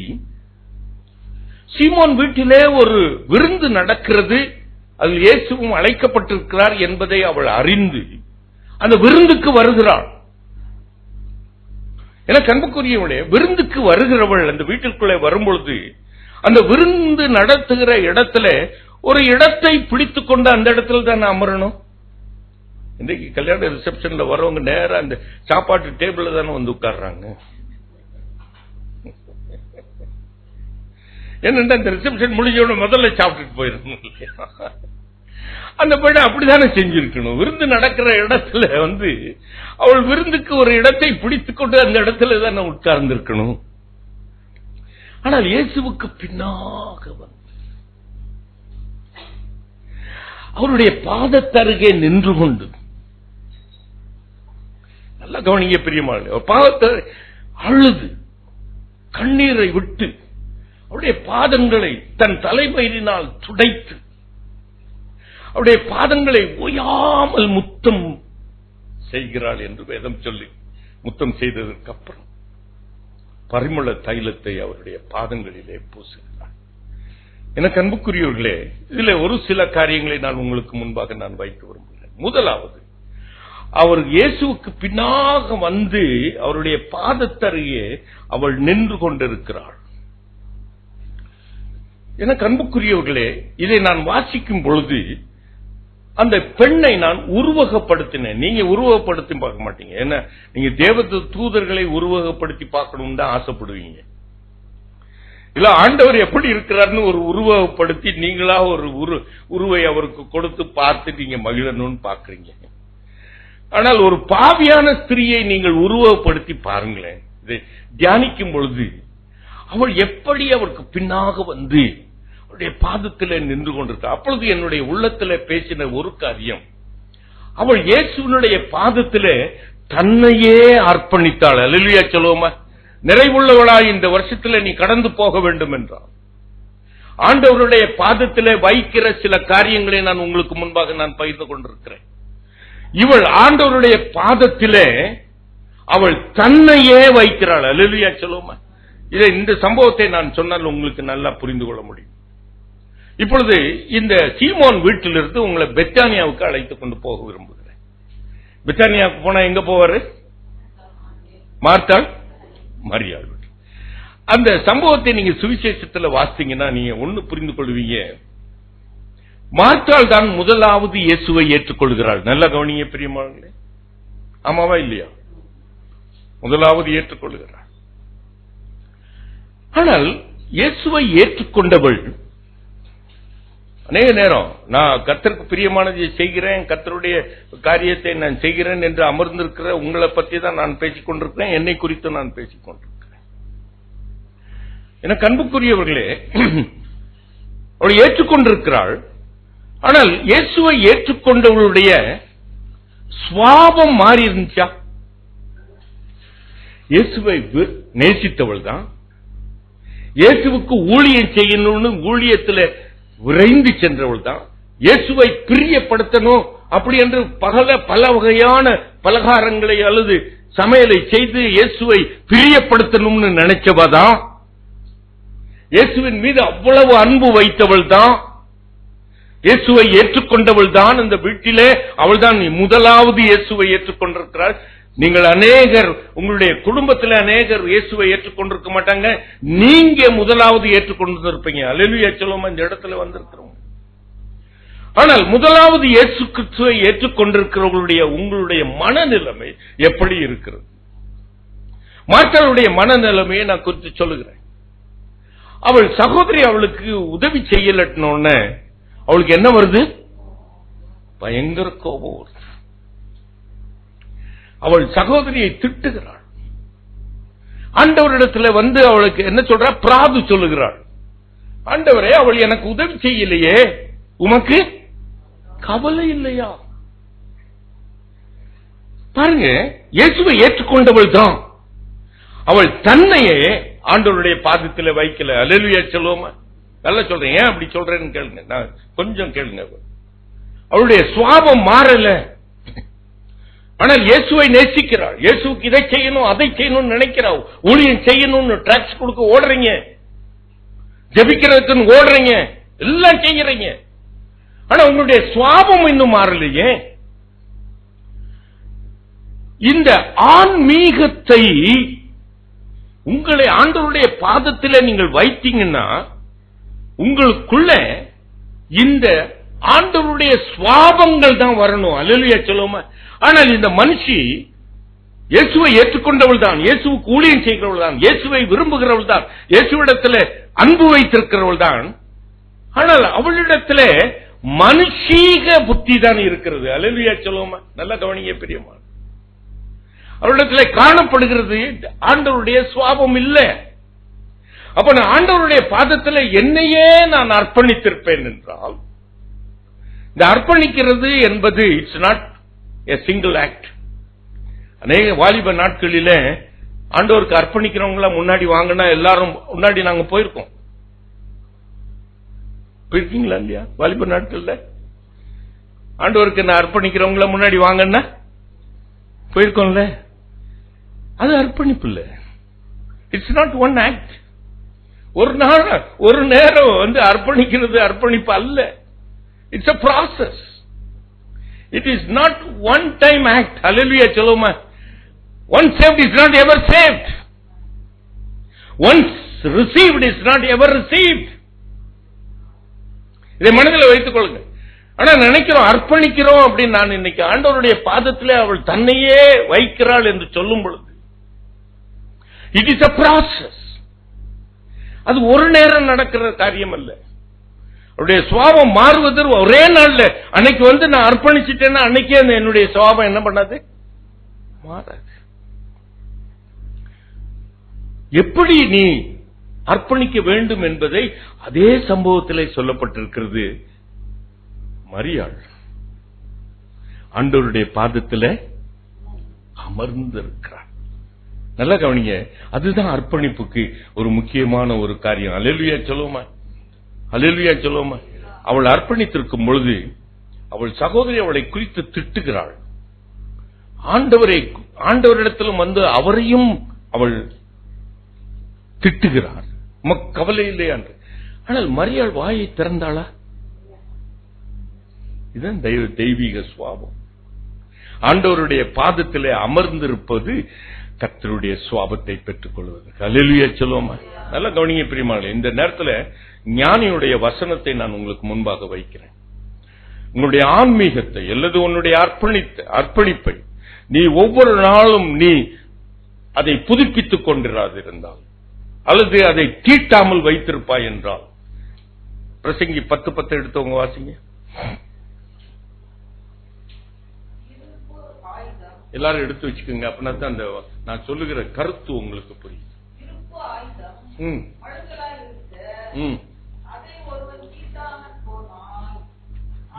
சீமோன் வீட்டிலே ஒரு விருந்து நடக்கிறது, அதில் இயேசுவும் அழைக்கப்பட்டிருக்கிறார் என்பதை அவள் அறிந்து அந்த விருந்துக்கு வருகிறாள். எனக்கு அன்புக்குரியவளே, விருந்துக்கு வருகிறவள் அந்த வீட்டிற்குள்ளே வரும்பொழுது அந்த விருந்து நடத்துகிற இடத்துல ஒரு இடத்தை பிடித்துக் கொண்டு அந்த இடத்துல தான் அமரணும். இன்றைக்கு கல்யாண ரிசப்ஷன்ல வரவங்க நேரம் அந்த சாப்பாட்டு டேபிள்ல தானே வந்து உட்கார்றாங்க. என்னென்ன அந்த ரிசப்ஷன் முடிஞ்சோட முதல்ல சாப்பிட்டுட்டு போயிருக்கணும் இல்லையா? அந்த பெண்ணை அப்படித்தானே செஞ்சிருக்கணும். விருந்து நடக்கிற இடத்துல அவள் விருந்துக்கு ஒரு இடத்தை பிடித்துக் கொண்டு அந்த இடத்துல தானே உட்கார்ந்திருக்கணும். ஆனால் இயேசுவுக்கு பின்னாக அவருடைய பாதத்தருகே நின்று கொண்டு, நல்லா கவனிங்க பிரியமானவர்களே, பாதத்தை அழுது கண்ணீரை விட்டு அவருடைய பாதங்களை தன் தலைமயிரினால் துடைத்து அவருடைய பாதங்களை ஓயாமல் முத்தம் செய்கிறாள் என்று வேதம் சொல்லி, முத்தம் செய்ததற்கு அப்புறம் பரிமள தைலத்தை அவருடைய பாதங்களிலே பூசுகிறார். எனக்கு அன்புக்குரியவர்களே, இதுல ஒரு சில காரியங்களை நான் உங்களுக்கு முன்பாக நான் வைக்க விரும்புகிறேன். முதலாவது, அவர் இயேசுவுக்கு பின்னாக அவருடைய பாதத்தருகே அவள் நின்று கொண்டிருக்கிறாள். எனக்கு அன்புக்குரியவர்களே, இதை நான் வாசிக்கும் பொழுது அந்த பெண்ணை நான் உருவகப்படுத்தினேன். நீங்க உருவகப்படுத்தி பார்க்க மாட்டீங்க. என்ன, நீங்க தேவ தூதர்களை உருவகப்படுத்தி பார்க்கணும் தான் ஆசைப்படுவீங்க. இல்ல, ஆண்டவர் எப்படி இருக்கிறார்னு ஒரு உருவகப்படுத்தி நீங்களா ஒரு உருவை அவருக்கு கொடுத்து பார்த்து நீங்க மகிழணும்னு பாக்குறீங்க. ஆனால் ஒரு பாவியான ஸ்திரியை நீங்கள் உருவகப்படுத்தி பாருங்களேன். இதை தியானிக்கும் பொழுது அவள் எப்படி அவருக்கு பின்னாக அவருடைய பாதத்தில் நின்று கொண்டிருக்க. அப்பொழுது என்னுடைய உள்ளத்தில் பேசின ஒரு காரியம், அவள் இயேசுவினுடைய பாதத்தில் தன்னையே அர்ப்பணித்தாள். அல்லேலூயா சொல்லுவோமா? நிறைவுள்ளவளாய் இந்த வருஷத்தில் நீ கடந்து போக வேண்டும் என்றால் ஆண்டவருடைய பாதத்தில் வைக்கிற சில காரியங்களை நான் உங்களுக்கு முன்பாக நான் பகிர்ந்து கொண்டிருக்கிறேன். இவள் ஆண்டவருடைய பாதத்திலே அவள் தன்னையே வைக்கிறாள். அல்லேலூயா சொல்லுவோமா? இந்த சம்பவத்தை நான் சொன்னால் உங்களுக்கு நல்லா புரிந்து கொள்ள முடியும். இப்பொழுது இந்த சீமோன் வீட்டிலிருந்து உங்களை பெத்தானியாவுக்கு அழைத்துக் கொண்டு போக விரும்புகிறேன். பெத்தானியாவுக்கு போனா எங்க போவாரு? மார்த்தாள் மரியாள் வீட்டு. அந்த சம்பவத்தை நீங்க சுவிசேஷத்தில் வாசித்தீங்கன்னா நீங்க ஒண்ணு புரிந்து கொள்வீங்க. மார்த்தாள் தான் முதலாவது இயேசுவை ஏற்றுக்கொள்கிறாள். நல்ல கவனிங்க பிரியமானவர்களே, ஆமாவா இல்லையா? முதலாவது ஏற்றுக்கொள்கிறாள். ஆனால் இயேசுவை ஏற்றுக்கொண்டவள் அநேக நேரம் நான் கர்த்தருக்கு பிரியமானதை செய்கிறேன், கர்த்தருடைய காரியத்தை நான் செய்கிறேன் என்று அமர்ந்திருக்கிற உங்களை பற்றி தான் நான் பேசிக் கொண்டிருக்கிறேன். என்னை குறித்து நான் பேசிக் கொண்டிருக்கிறேன். எனக்கு அன்புக்குரியவர்களே, அவள் ஏற்றுக்கொண்டிருக்கிறாள். ஆனால் இயேசுவை ஏற்றுக்கொண்டவளுடைய சுவாபம் மாறி இருந்துச்சா? இயேசுவை நேசித்தவள் தான், இயேசுவுக்கு ஊழியம் செய்யணும்னு ஊழியத்தில் விரைந்து சென்றவள் தான், இயேசுவை பிரியப்படுத்தணும் அப்படி என்று பல வகையான பலகாரங்களை அல்லது சமையலை செய்து இயேசுவை பிரியப்படுத்தணும்னு நினைச்சவள் தான், இயேசுவின் மீது அவ்வளவு அன்பு வைத்தவள் தான், இயேசுவை ஏற்றுக்கொண்டவள் தான். அந்த வீட்டிலே அவள் தான் முதலாவது இயேசுவை ஏற்றுக்கொண்டிருக்கிறாள். நீங்கள் அநேகர், உங்களுடைய குடும்பத்தில் அநேகர் இயேசுவை ஏற்றுக்கொண்டிருக்க மாட்டாங்க, நீங்க முதலாவது ஏற்றுக்கொண்டிருப்பீங்க. அல்லேலூயா சொல்லுவோமா? இந்த இடத்துல வந்திருக்கிறோம். ஆனால் முதலாவது இயேசு கிறிஸ்துவை ஏற்றுக்கொண்டிருக்கிறவர்களுடைய உங்களுடைய மனநிலைமை எப்படி இருக்கிறது? மார்த்தாளுடைய மனநிலைமையை நான் குறித்து சொல்லுகிறேன். அவள் சகோதரி அவளுக்கு உதவி செய்யலன்னு அவளுக்கு என்ன வருது? பயங்கர கோபம் வருது. அவள் சகோதரியை திட்டுகிறாள். ஆண்டவரிடத்தில் அவளுக்கு என்ன சொல்றா? பிராது சொல்லுகிறாள். ஆண்டவரே, அவள் எனக்கு உதவி செய்யலையே, உமக்கு கவலை இல்லையா? பாருங்க, இயேசுவை ஏற்றுக்கொண்டவள் தான். அவள் தன்னையே ஆண்டவருடைய பாதத்தில் வைக்கல. அல்லேலூயா சொல்லுவோமா? நல்லா சொல்றேன். ஏன் அப்படி சொல்றேன்னு கேளுங்க, நான் கொஞ்சம் கேளுங்க. அவளுடைய சுவாபம் மாறல. ஆனால் இயேசுவை நேசிக்கிறாள். இயேசுக்கு இதை செய்யணும் அதை செய்யணும்னு நினைக்கிறாள். ஊழியம் செய்யணும்னு டாக்ஸ் கொடுக்க ஓடுறீங்க, ஜெபிக்கிறதுக்கு ஓடுறீங்க, எல்லாம் செய்யறீங்க. ஆனா உங்களுடைய சுவாபம் இன்னும் மாறலையே. இந்த ஆன்மீகத்தை உங்களை ஆண்டவருடைய பாதத்தில் நீங்கள் வைத்தீங்கன்னா உங்களுக்குள்ள இந்த ஆண்டவருடைய சுவாபங்கள் தான் வரணும். அல்லேலூயா சொல்லுவோமா? ஆனால் இந்த மனுஷி இயேசுவை ஏற்றுக்கொண்டவள் தான், இயேசுவுக்கு ஊழியம் செய்கிறவள் தான், இயேசுவை விரும்புகிறவள் தான், இயேசுவிடத்தில் அன்பு வைத்திருக்கிறவள் தான். ஆனால் அவளிடத்துல மனுஷீக புத்தி தான் இருக்கிறது. அல்லேலூயா சொல்லுவோமா? நல்ல கவனிங்க பிரியமா. அவளிடத்துல காணப்படுகிறது ஆண்டவருடைய சுவாபம் இல்லை. அப்ப நான் ஆண்டவருடைய பாதத்தில் என்னையே நான் அர்ப்பணித்திருப்பேன் என்றால், இந்த அர்ப்பணிக்கிறது என்பது it's not a single act. அநேக வாலிப நாட்களில ஆண்டவருக்கு அர்ப்பணிக்கிறவங்கள முன்னாடி வாங்கினா எல்லாரும் முன்னாடி நாங்க போயிருக்கோம். போயிருக்கீங்களா இல்லையா? வாலிப நாட்கள்ல ஆண்டவருக்கு நான் அர்ப்பணிக்கிறவங்கள முன்னாடி வாங்கன்னா போயிருக்கோம்ல. அது அர்ப்பணிப்பு இல்ல. It's not one act. ஒரு நேரம் அர்ப்பணிக்கிறது அர்ப்பணிப்பு அல்ல. It's a process. It is not one time act. Hallelujah சொல்லுமா? Once saved is not ever saved. Once received is not ever received. இதை மனதில் வைத்துக் கொள்ளுங்க. ஆனா நினைக்கிறோம் அர்ப்பணிக்கிறோம் அப்படின்னு. நான் இன்னைக்கு ஆண்டவருடைய பாதத்திலே அவள் தன்னையே வைக்கிறாள் என்று சொல்லும் பொழுது இட் இஸ் a process. அது ஒரு நேரம் நடக்கிற காரியம் அல்ல. அவருடைய சுவாபம் மாறுவது ஒரே நாள்ல. அன்னைக்கு நான் அர்ப்பணிச்சிட்டேன்னா அன்னைக்கே என்னுடைய சுவாபம் என்ன பண்ணாது? மாறாது. எப்படி நீ அர்ப்பணிக்க வேண்டும் என்பதை அதே சம்பவத்திலே சொல்லப்பட்டிருக்கிறது. மரியாள் ஆண்டவருடைய பாதத்தில் அமர்ந்திருக்கிறார். நல்ல கவனிங்க. அதுதான் அர்ப்பணிப்புக்கு ஒரு முக்கியமான ஒரு காரியம். அல்லேலூயா சொல்லுவோமா? அல்லேலூயா சொல்லுவோமா? அவள் அர்ப்பணித்திருக்கும் பொழுது அவள் சகோதரி அவளை குறித்து திட்டுகிறாள். ஆண்டவரிடத்திலும் அவரையும் அவள் திட்டுகிறார். கவலை இல்லையா? ஆனால் மரியாள் வாயை திறந்தாளா? இதுதான் தெய்வீக சுவாபம். ஆண்டவருடைய பாதத்திலே அமர்ந்திருப்பது கர்த்தருடைய சுவாபத்தை பெற்றுக் கொள்வது. அல்லேலூயா சொல்லுவோமா? நல்ல கவனிங்க பிரியமானவர்களே. இந்த நேரத்தில் ஞானியுடைய வசனத்தை நான் உங்களுக்கு முன்பாக வைக்கிறேன். உன்னுடைய ஆன்மீகத்தை அல்லது உன்னுடைய அர்ப்பணிப்பை நீ ஒவ்வொரு நாளும் நீ அதை புதுப்பித்துக் கொண்டிராதிருந்தால் அல்லது அதை தீட்டாமல் வைத்திருப்பாய் என்றால், பிரசங்கி 10:10 எடுத்தவங்க வாசிங்க. எல்லாரும் எடுத்து வச்சுக்கோங்க. அப்படின்னா தான் அந்த நான் சொல்லுகிற கருத்து உங்களுக்கு புரியும்.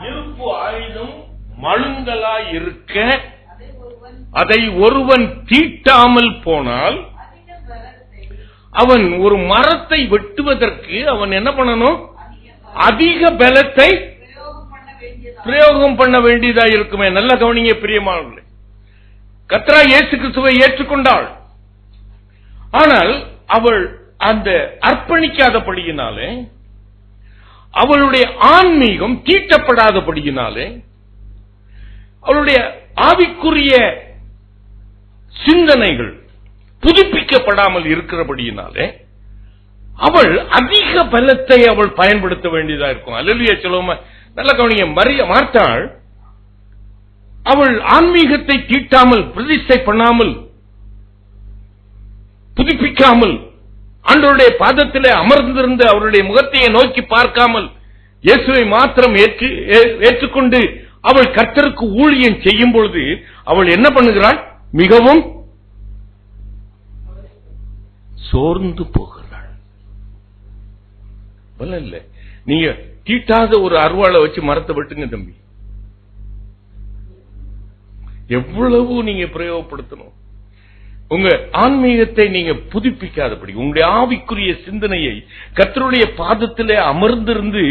இருப்பு ஆயுதம் மழுங்கலாய் இருக்க அதை ஒருவன் தீட்டாமல் போனால் அவன் ஒரு மரத்தை வெட்டுவதற்கு அவன் என்ன பண்ணணும்? அதிக பலத்தை பிரயோகம் பண்ண வேண்டியதா இருக்குமே. நல்ல கவனிங்க பிரியமானவர்களே. கர்த்தராகிய இயேசு கிறிஸ்துவை ஏற்றுக்கொண்டாள். ஆனால் அவள் அந்த அர்ப்பணிக்காதபடியினாலே, அவளுடைய ஆன்மீகம் தீட்டப்படாதபடியினாலே, அவளுடைய ஆவிக்குரிய சிந்தனைகள் புதுப்பிக்கப்படாமல் இருக்கிறபடியினாலே அவள் அதிக பலத்தை அவள் பயன்படுத்த வேண்டியதா இருக்கும். அல்லேலூயா சொல்லுவோமா? நல்ல கவனிங்க. மார்த்தாள் அவள் ஆன்மீகத்தை தீட்டாமல், பிரதிஷ்டை பண்ணாமல், புதுப்பிக்காமல், ஆண்டவருடைய பாதத்திலே அமர்ந்திருந்து அவருடைய முகத்தையே நோக்கி பார்க்காமல் இயேசுவை மாத்திரம் ஏற்றுக்கொண்டு அவள் கர்த்தருக்கு ஊழியம் செய்யும் பொழுது அவள் என்ன பண்ணுகிறாள்? மிகவும் சோர்ந்து போகிறாள். இல்ல, நீங்க தீட்டாத ஒரு அருவாளை வச்சு மரத்தை வெட்டுங்க தம்பி. எவ்வளவு நீங்க பிரயோகப்படுத்தணும்? உங்க ஆன்மீகத்தை நீங்க புதுப்பிக்காதபடி, உங்களுடைய ஆவிக்குரிய சிந்தனையை கர்த்தருடைய பாதத்திலே அமர்ந்திருந்து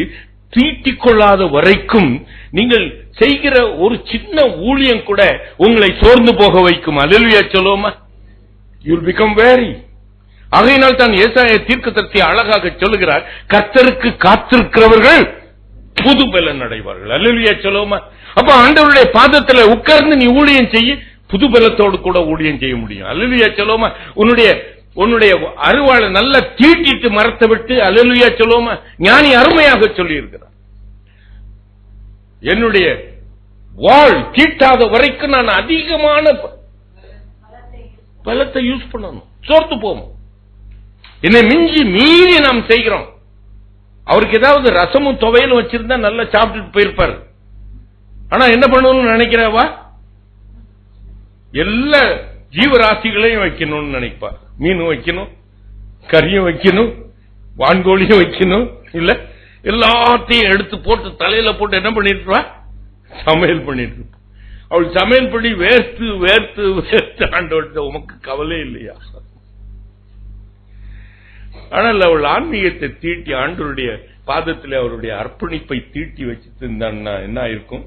தீட்டிக் கொள்ளாத வரைக்கும் நீங்கள் செய்கிற ஒரு சின்ன ஊழியம் கூட உங்களை சோர்ந்து போக வைக்கும். அல்லேலூயா சொல்லுவோமா? You will become very. ஆகையினால் தான் ஏசாயா தீர்க்கதரிசி அழகாக சொல்லுகிறார், கர்த்தருக்கு காத்திருக்கிறவர்கள் புது பலன் அடைவார்கள். அல்லேலூயா சொல்லுவோமா? அப்ப ஆண்டவருடைய பாதத்துல உட்கார்ந்து நீ ஊழியம் செய்ய, புது பலத்தோடு கூட ஊழியம் செய்ய முடியும். அல்லேலூயா சொல்லுவோமா? உன்னுடைய அருவாளை நல்லா தீட்டிட்டு மரத்தை விட்டு, அல்லேலூயா சொல்லுவோமா? ஞானி அருமையாக சொல்லி இருக்கிறார், என்னுடைய வாள் தீட்டாத வரைக்கும் நான் அதிகமான பலத்தை யூஸ் பண்ணணும். சோர்த்து போகும். என்னை மீறி நாம் செய்கிறோம். அவருக்கு ஏதாவது ரசமும் துவையலும் வச்சிருந்தா நல்லா சாப்பிட்டுட்டு போயிருப்பாரு. ஆனா என்ன பண்ணணும்னு நினைக்கிறவா? எல்லா ஜீவராசிகளையும் வைக்கணும்னு நினைப்பா. மீனும் வைக்கணும், கறியும் வைக்கணும், வான்கோழியும் வைக்கணும். இல்ல எல்லாத்தையும் எடுத்து போட்டு தலையில போட்டு என்ன பண்ணிட்டு சமையல் பண்ணிட்டு இருப்பா. அவள் சமையல் பண்ணி வேர்த்து வேர்த்து வேர்த்து ஆண்டவர்கிட்ட உமக்கு கவலை இல்லையா? ஆனால் அவள் ஆன்மீகத்தை தீட்டி ஆண்டவருடைய பாதத்தில் அவருடைய அர்ப்பணிப்பை தீட்டி வச்சுட்டு இருந்தான்னா என்ன இருக்கும்?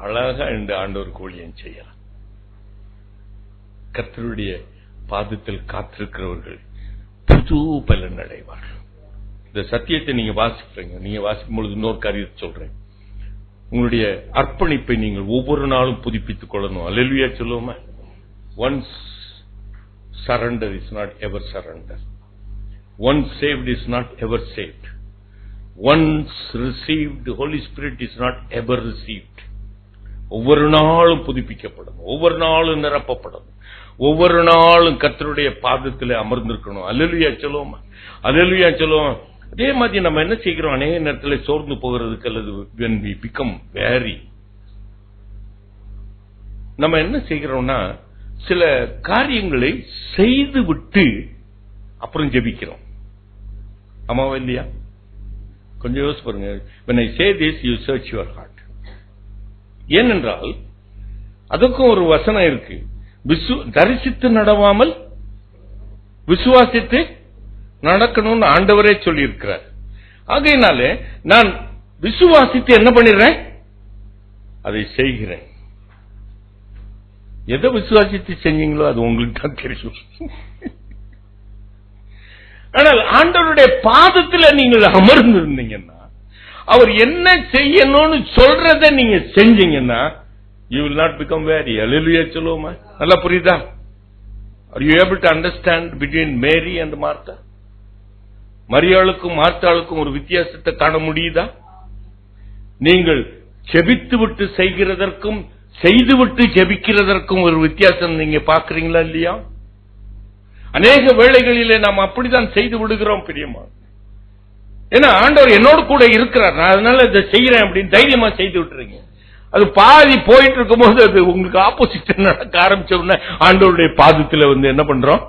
அழகா இந்த ஆண்டவர் ஊழியம் செய்யலாம். கர்த்தருடைய பாதத்தில் காத்திருக்கிறவர்கள் புது பலன் அடைவார்கள். இந்த சத்தியத்தை நீங்க வாசிக்கிறீங்க. நீங்க வாசிக்கும் பொழுது இன்னொரு காரியத்தை சொல்றேன். உங்களுடைய அர்ப்பணிப்பை நீங்கள் ஒவ்வொரு நாளும் புதுப்பித்துக் கொள்ளணும். அல்லேலூயா சொல்லுவோமா? Once surrender is not ever surrender. Once saved is not ever saved. Once received holy spirit is not ever received. ஒவ்வொரு நாளும் புதுப்பிக்கப்படணும், ஒவ்வொரு நாளும் நிரப்பப்படணும், ஒவ்வொரு நாளும் கர்த்தருடைய பாதத்தில் அமர்ந்திருக்கணும். அல்லேலூயா சொல்லுவோமா? அல்லேலூயா சொல்லுவோம். அதே மாதிரி நம்ம என்ன செய்கிறோம்? அநேக நேரத்தில் சோர்ந்து போகிறதுக்கு அல்லது when we become weary, நம்ம என்ன செய்கிறோம்னா சில காரியங்களை செய்து விட்டு அப்புறம் ஜெபிக்கிறோம். ஆமாவா இல்லையா? கொஞ்சம் யோசிச்சு பாருங்க. when I say this, you search your heart. ஏனென்றால் அதுக்கும் ஒரு வசனம் இருக்கு. தரிசித்து நடவாமல் விசுவாசித்து நடக்கணும்னு ஆண்டவரே சொல்லி இருக்கிறார். ஆகையினாலே நான் விசுவாசித்து என்ன பண்ணிடுறேன்? அதை செய்கிறேன். எதை விசுவாசித்து செஞ்சீங்களோ அது உங்களுக்கு தான் தெரியும். ஆனால் ஆண்டவருடைய பாதத்தில் நீங்கள் அமர்ந்து இருந்தீங்கன்னா, அவர் என்ன செய்யணும்னு சொல்றதை நீங்க செஞ்சீங்கன்னா, you will not become weary. Hallelujah சொல்லுவோமா? நல்லா புரியுதா? Are you able to understand between Mary and Martha? மரியாளுக்கும் மார்த்தாளுக்கும் ஒரு வித்தியாசத்தை காண முடியுதா? நீங்கள் ஜெபித்து விட்டு செய்கிறதற்கும் செய்துவிட்டு ஜெபிக்கிறதற்கும் ஒரு வித்தியாசம் நீங்க பாக்குறீங்களா இல்லையா? அநேக வேளைகளிலே நாம் அப்படித்தான் செய்து விடுகிறோம் பிரியமா. ஏன்னா ஆண்டவர் என்னோடு கூட இருக்கிறார், நான் அதனால இதை செய்யறேன் அப்படின்னு தைரியமா செய்து விட்டுறீங்க. அது பாதி போயிட்டு இருக்கும் போது அது உங்களுக்கு ஆப்போசிட் நடக்க ஆரம்பிச்சோம்னா ஆண்டவருடைய பாதத்தில் வந்து என்ன பண்றோம்?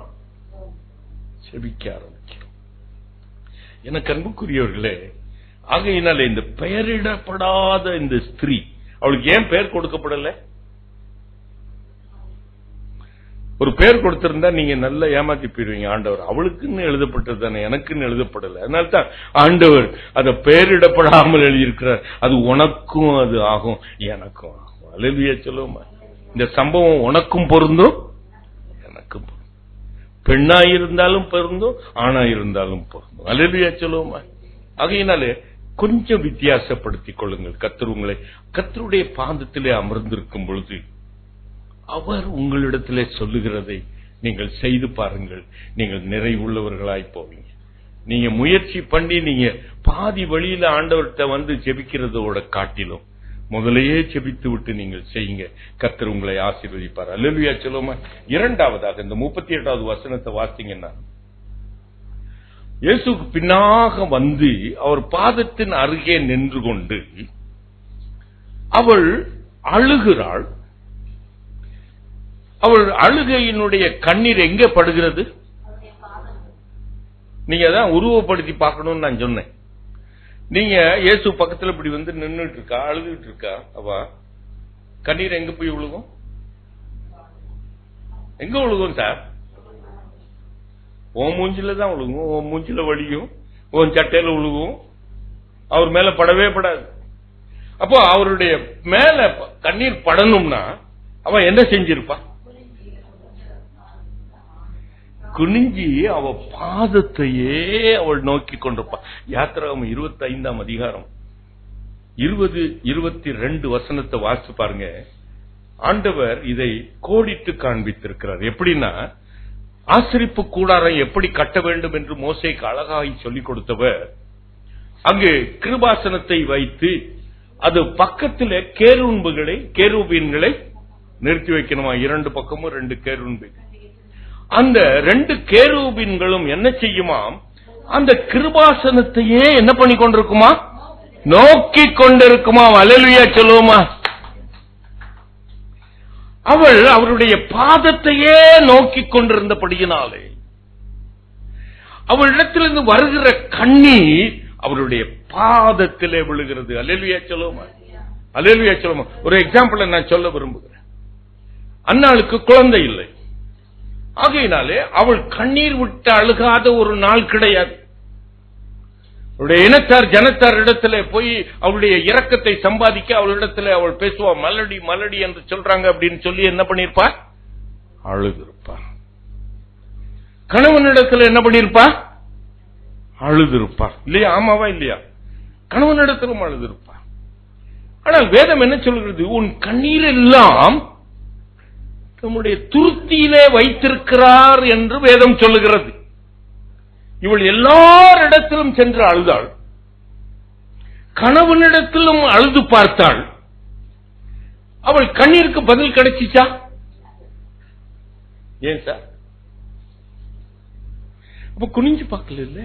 செபிக்க ஆரம்பிக்கிறோம். எனக்கு அன்புக்குரியவர்களே, ஆகையினால இந்த பெயரிடப்படாத இந்த ஸ்திரீ, அவளுக்கு ஏன் பெயர் கொடுக்கப்படல? ஒரு பெயர் கொடுத்திருந்தா நீங்க நல்லா ஏமாத்தி போயிருவீங்க. ஆண்டவர் அவளுக்குன்னு எழுதப்பட்டது தானே, எனக்குன்னு எழுதப்படல. அதனால்தான் ஆண்டவர் அதை பெயரிடப்படாமல் எழுதியிருக்கிறார். அது உனக்கும் அது ஆகும், எனக்கும் ஆகும். அல்லேலூயா சொல்லுவோமா? இந்த சம்பவம் உனக்கும் பொருந்தும் எனக்கும் பொருந்தும். பெண்ணாயிருந்தாலும் பொருந்தும், ஆணாயிருந்தாலும் பொருந்தும். அல்லேலூயா சொல்லுவோமா? ஆகையினாலே கொஞ்சம் வித்தியாசப்படுத்திக் கொள்ளுங்கள். கர்த்தர் உங்களை கர்த்தருடைய பாதத்திலே அமர்ந்திருக்கும் பொழுது அவர் உங்களிடத்திலே சொல்லுகிறதை நீங்கள் செய்து பாருங்கள். நீங்கள் நிறைவுள்ளவர்களாய் போவீங்க. நீங்க முயற்சி பண்ணி நீங்க பாதி வழியில ஆண்டவர்கிட்ட வந்து ஜெபிக்கிறதோட காட்டிலும் முதலையே ஜெபித்து விட்டு நீங்கள் செய்யுங்க. கர்த்தர் உங்களை ஆசீர்வதிப்பார். அல்லேலூயா சொல்லுவோமா? இரண்டாவதாக இந்த 38வது வசனத்தை வாசிங்கன்னா, இயேசுக்கு பின்னாக வந்து அவர் பாதத்தின் அருகே நின்று கொண்டு அவள் அழுகிறாள். அவள் அழுகையினுடைய கண்ணீர் எங்கே படுகிறது? நீங்க தான் உருவப்படுத்தி பார்க்கணும்னு நான் சொன்னேன். நீங்க இயேசு பக்கத்துல இப்படி வந்து நின்றுட்டு இருக்கா, அழுதுட்டு இருக்கா, அவ கண்ணீர் எங்க போய் விழுகும்? எங்க விழுகும் சார்? உன் மூஞ்சில தான் விழுகும், உன் மூஞ்சில வலியும், உன் சட்டையில விழுகும். அவர் மேல படவே படாது. அப்போ அவருடைய மேல கண்ணீர் படணும்னா அவன் என்ன செஞ்சிருப்பா? குனிஞ்சி அவ பாதத்தையே அவள் நோக்கி கொண்டிருப்பா. யாத்திராகமம் 25ஆம் அதிகாரம் 20-22 வசனத்தை வாசிச்சு பாருங்க. ஆண்டவர் இதை கோடிட்டு காண்பித்திருக்கிறார். எப்படின்னா, ஆசரிப்பு கூடாரம் எப்படி கட்ட வேண்டும் என்று மோசேக்கு அழகாய் சொல்லிக் கொடுத்தவர், அங்கு கிருபாசனத்தை வைத்து அது பக்கத்தில் கேருபீன்களை நிறுத்தி வைக்கணுமா. 2 பக்கமும் 2 கேருபீன்கள். அந்த 2 கேருபீன்களும் என்ன செய்யுமாம், அந்த கிருபாசனத்தையே என்ன பண்ணி கொண்டிருக்குமா, நோக்கி கொண்டிருக்குமா. அல்லேலூயா சொல்லுவோமா. அவள் அவருடைய பாதத்தையே நோக்கி கொண்டிருந்தபடியினாலே அவளிடத்திலிருந்து வருகிற கண்ணீர் அவருடைய பாதத்திலே விழுகிறது. அல்லேலூயா சொல்லுவோமா. அல்லேலூயா சொல்லுவோமா. ஒரு எக்ஸாம்பிள் நான் சொல்ல விரும்புகிறேன். அன்னாளுக்கு குழந்தை இல்லை. ஆகையினாலே அவள் கண்ணீர் விட்டு அழுகாத ஒரு நாள் கிடையாது. அவருடைய இனத்தார் ஜனத்தார் இடத்துல போய் அவளுடைய இரக்கத்தை சம்பாதிக்க அவளிடத்துல அவள் பேசுவா. மலடி மலடி என்று சொல்றாங்க அப்படின்னு சொல்லி என்ன பண்ணிருப்பா, அழுதிருப்பா. கணவனிடத்துல என்ன பண்ணிருப்பா, அழுதிருப்பா. இல்லையா? ஆமாவா இல்லையா? கணவனிடத்திலும் அழுதிருப்பா. ஆனால் வேதம் என்ன சொல்கிறது, உன் கண்ணீர் எல்லாம் நம்முடைய துருத்தியிலே வைத்திருக்கிறார் என்று வேதம் சொல்லுகிறது. இவள் எல்லாரிடத்திலும் சென்று அழுதாள், கணவனிடத்திலும் அழுது பார்த்தாள். அவள் கண்ணீருக்கு பதில் கிடைச்சிச்சா? ஏன் சார்? அப்ப குனிஞ்சு பார்க்கல இல்ல,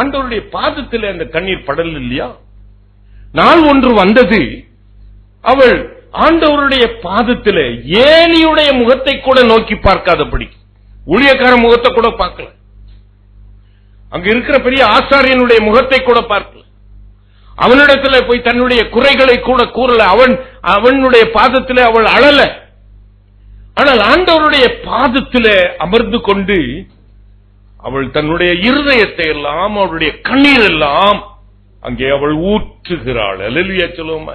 ஆண்டவருடைய பாதத்தில் அந்த கண்ணீர் படல் இல்லையா? நாள் ஒன்று வந்தது, அவள் ஆண்டவருடைய பாதத்தில் ஏலியுடைய முகத்தை கூட நோக்கி பார்க்காதபடி, ஊழியக்கார முகத்தை கூட பார்க்கல, அங்க இருக்கிற பெரிய ஆசாரியனுடைய முகத்தை கூட பார்க்கல, அவனிடத்துல போய் தன்னுடைய குறைகளை கூட கூறல, அவனுடைய பாதத்தில் அவள் அழல. ஆனால் ஆண்டவருடைய பாதத்தில் அமர்ந்து கொண்டு அவள் தன்னுடைய இருதயத்தை எல்லாம், அவளுடைய கண்ணீர் எல்லாம் அங்கே அவள் ஊற்றுகிறாள். அல்லேலூயா சொல்லுவோமா.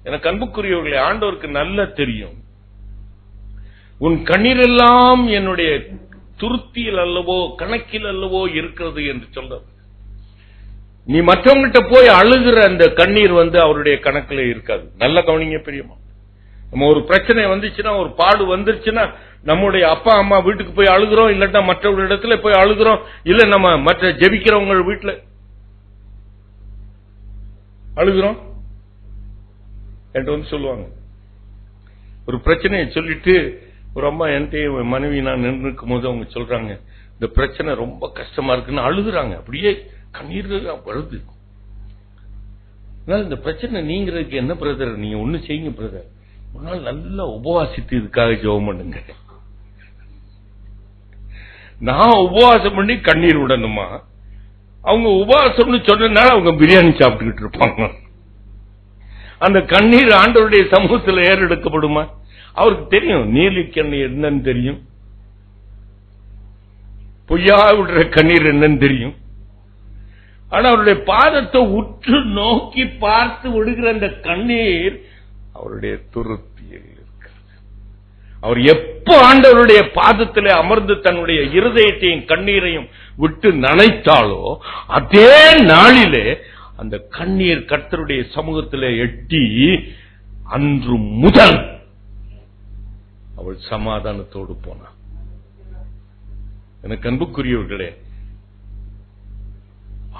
எனக்கு அன்புக்குரியவர்களே, ஆண்டவருக்கு நல்லா தெரியும், உன் கண்ணீர் எல்லாம் என்னுடைய துருத்தியில் அல்லவோ கணக்கில் அல்லவோ இருக்கிறது என்று சொல்ற. நீ மற்றவங்கிட்ட போய் அழுகிற அந்த கண்ணீர் அவருடைய கணக்கில் இருக்காது. நல்ல கவனிங்க பெரியமா. நம்ம ஒரு பிரச்சனை வந்துச்சுன்னா, ஒரு பாடு வந்துருச்சுன்னா, நம்முடைய அப்பா அம்மா வீட்டுக்கு போய் அழுகிறோம், இல்லட்டா மற்றவங்க இடத்துல போய் அழுகிறோம், இல்ல நம்ம மற்ற ஜெபிக்கிறவங்க வீட்டுல அழுகிறோம் என்று சொல்லுவாங்க. ஒரு பிரச்சனையை சொல்லிட்டு ஒரு அம்மா என்கிட்ட மனைவி நான் நின்று இருக்கும் போது அவங்க சொல்றாங்க, இந்த பிரச்சனை ரொம்ப கஷ்டமா இருக்குன்னு அழுகுறாங்க. அப்படியே கண்ணீர் வருது. இந்த பிரச்சனை நீங்கிறதுக்கு என்ன பிரதர், நீங்க ஒண்ணு செய்யுங்க பிரதர், ஒரு நாள் நல்லா உபவாசித்து இதுக்காக ஜெபம் பண்ணுங்க. நான் உபவாசம் பண்ணி கண்ணீர் விடணுமா? அவங்க உபவாசம்னு சொன்னதுனால அவங்க பிரியாணி சாப்பிட்டுக்கிட்டு இருப்பாங்க. அந்த கண்ணீர் ஆண்டவருடைய சமூகத்தில் ஏறெடுக்கப்படுமா? அவருக்கு தெரியும் நீலி கண்ணீர் என்னன்னு தெரியும், பொய்யா விடுற கண்ணீர் என்னன்னு தெரியும். ஆனா அவருடைய பாதத்தை உற்று நோக்கி பார்த்து விடுகிற அந்த கண்ணீர் அவருடைய துருத்தியில் இருக்கிறது. அவர் எப்ப ஆண்டவருடைய பாதத்தில் அமர்ந்து தன்னுடைய இருதயத்தையும் கண்ணீரையும் விட்டு நனைத்தாலோ அதே நாளிலே அந்த கண்ணீர் கர்த்தருடைய சமூகத்தில் எட்டி அன்று முதல் அவள் சமாதானத்தோடு போனாள். எனக்கு அன்புக்குரியவர்களே,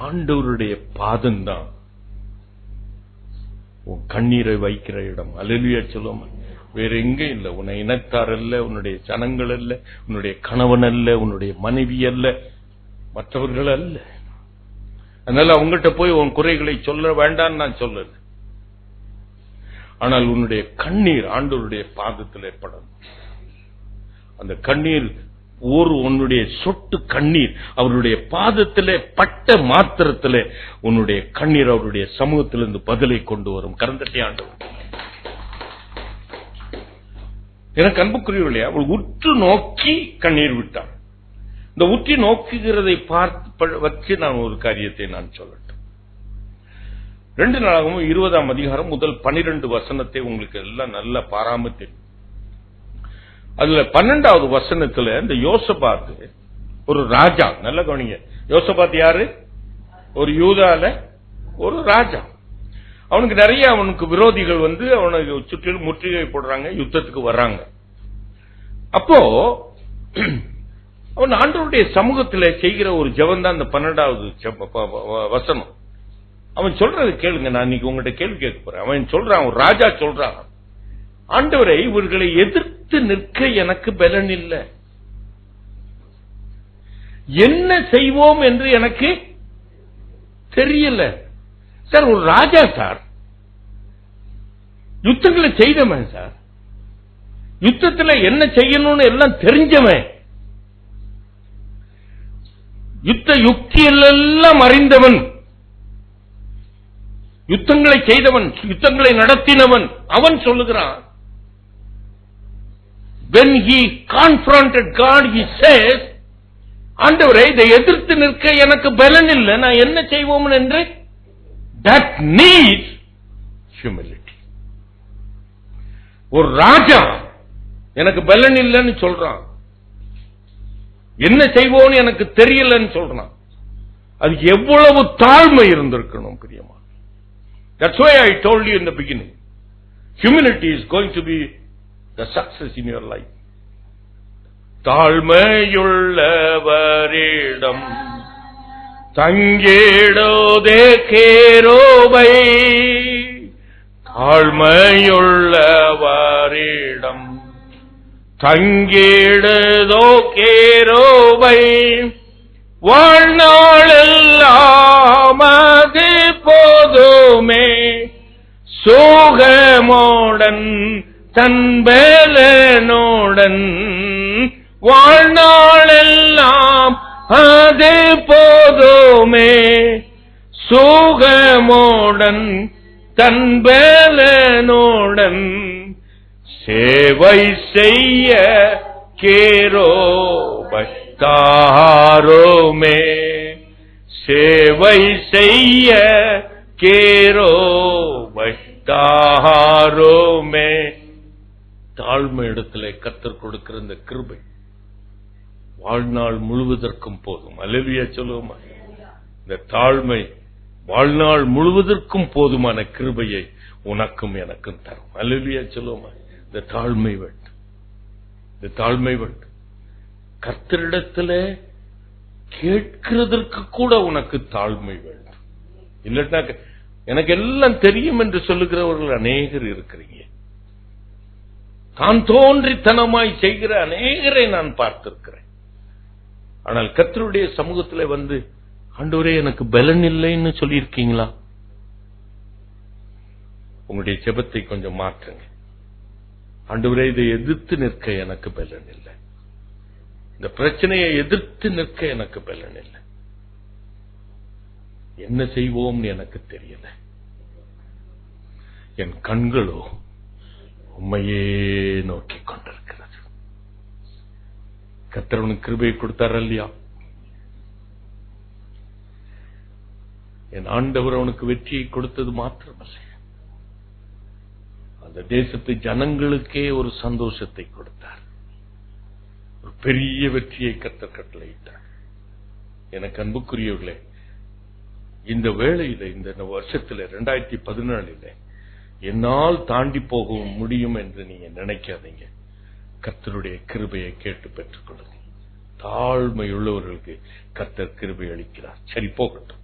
ஆண்டவருடைய பாதம்தான் உன் கண்ணீரை வைக்கிற இடம். அல்லேலூயா சொல்லுவோம். வேற எங்க இல்ல. உன்னை இனத்தார் அல்ல, உன்னுடைய ஜனங்கள் அல்ல, உன்னுடைய கணவன் அல்ல, உன்னுடைய மனைவி அல்ல, மற்றவர்கள் அல்ல. அதனால அவங்ககிட்ட போய் உன் குறைகளை சொல்ல வேண்டாம் நான் சொல்லல. ஆனால் உன்னுடைய கண்ணீர் ஆண்டவருடைய பாதத்தில் படும். அந்த கண்ணீர் உன்னுடைய சொட்டு கண்ணீர் அவருடைய பாதத்திலே பட்ட மாத்திரத்திலே உன்னுடைய கண்ணீர் அவருடைய சமூகத்திலிருந்து பதிலை கொண்டு வரும். கரந்தட்டி ஆண்டவர். எனக்கு அன்புக்குரியவர்களே, அவள் உற்று நோக்கி கண்ணீர் விட்டாள். இந்த உற்றி நோக்குகிறதை பார்த்து வச்சு நான் ஒரு காரியத்தை நான் சொல்லட்டும். 2 நாளாகவும் 20ஆம் அதிகாரம் முதல் 12 வசனத்தை உங்களுக்கு எல்லாம் நல்ல பாராம தெரியும். அதுல 12வது வசனத்துல இந்த யோசபாத்து ஒரு ராஜா. நல்ல கவனிங்க, யோசபாத் யாரு? ஒரு யூதால ஒரு ராஜா. அவனுக்கு நிறைய அவனுக்கு விரோதிகள் அவனுக்கு சுற்றிலும் முற்றுகை போடுறாங்க, யுத்தத்துக்கு வர்றாங்க. அப்போ அவன் ஆண்டவருடைய சமூகத்தில் செய்கிற ஒரு ஜெபம் தான் இந்த 12வது வசனம். அவன் சொல்றது கேளுங்க. நான் இன்னைக்கு உங்ககிட்ட கேள்வி கேட்க போறேன். அவன் சொல்றான், ஒரு ராஜா சொல்றான், ஆண்டவரை இவர்களை எதிர்த்து நிற்க எனக்கு பலன் இல்லை. என்ன செய்வோம் என்று எனக்கு தெரியல. சார், ஒரு ராஜா சார், யுத்தங்களை செய்தவன் சார், யுத்தத்தில் என்ன செய்யணும்னு எல்லாம் தெரிஞ்சவன், யுத்த யுக்தியெல்லாம் அறிந்தவன், யுத்தங்களை செய்தவன், யுத்தங்களை நடத்தினவன். அவன் சொல்லுகிறான், when he confronted God, he says, ஆண்டவரே, இதை எதிர்த்து நிற்க எனக்கு பலன் இல்லை, நான் என்ன செய்வோம் என்று. that needs humility. ஒரு ராஜா எனக்கு பலன் இல்லைன்னு சொல்றான், என்ன செய்வோன்னு எனக்கு தெரியலன்னு சொல்றான். அது எவ்வளவு தாழ்மை இருந்திருக்கணும் பிரியமா. That's why I told you in the beginning, humility is going to be the success in your life. தாழ்மையுள்ளவரிடம் தங்கிடோதே கேரோபை, தாழ்மையுள்ளவரிடம் தங்கிடதோ கேரோபை, வாழ்நாளெல்லாம் அது போதுமே, சோகமோடன் தன்பலனோடன், வாழ்நாளெல்லாம் அது போதுமே, சோகமோடன் தன்பலனோடன், சேவை செய்ய கேரோபை தாரோமே, சேவை செய்ய கேரோபை தாரோமே. தாழ்மை இடத்திலே கர்த்தர் கொடுக்கிற இந்த கிருபை வாழ்நாள் முழுவதற்கும் போதும். அல்லேலூயா சொல்லுவோமா? இந்த தாழ்மை வாழ்நாள் முழுவதற்கும் போதுமான கிருபையை உனக்கும் எனக்கும் தரும். அல்லேலூயா சொல்லுவோமா? இந்த தாழ்மை வேண்டும், இந்த தாழ்மை வேண்டும். கர்த்தரிடத்தில் கேட்கிறதற்கு கூட உனக்கு தாழ்மை வேண்டும். இல்லட்டா எனக்கு எல்லாம் தெரியும் என்று சொல்லுகிறவர்கள் அநேகர் இருக்கிறீங்க. தான் தோன்றித்தனமாய் செய்கிற அநேகரை நான் பார்த்திருக்கிறேன். ஆனால் கர்த்தருடைய சமூகத்தில் வந்து, ஆண்டவரே எனக்கு பலன் இல்லைன்னு சொல்லியிருக்கீங்களா? உங்களுடைய ஜெபத்தை கொஞ்சம் மாற்றுங்க. ஆண்டவரே, இதை எதிர்த்து நிற்க எனக்கு பலன் இல்லை, இந்த பிரச்சனையை எதிர்த்து நிற்க எனக்கு பலன் இல்லை, என்ன செய்வோம்னு எனக்கு தெரியல, என் கண்களோ உம்மையே நோக்கி கொண்டிருக்கிறது. கர்த்தர் கிருபையை கொடுத்தார் இல்லையா? என் ஆண்டவர் அவனுக்கு வெற்றியை கொடுத்தது மாத்திரமல்ல, அந்த தேசத்து ஜனங்களுக்கே ஒரு சந்தோஷத்தை கொடுத்தார். ஒரு பெரிய வெற்றியை கர்த்தர் கட்டளையிட்டார். எனக்கு அன்புக்குரியவர்களே, இந்த வேளையில, இந்த வருஷத்துல 2014 என்னால் தாண்டி போக முடியும் என்று நீங்க நினைக்காதீங்க. கர்த்தருடைய கிருபையை கேட்டு பெற்றுக் கொள்ளுங்க. தாழ்மை உள்ளவர்களுக்கு கர்த்தர் கிருபை அளிக்கிறார். சரி, போகட்டும்.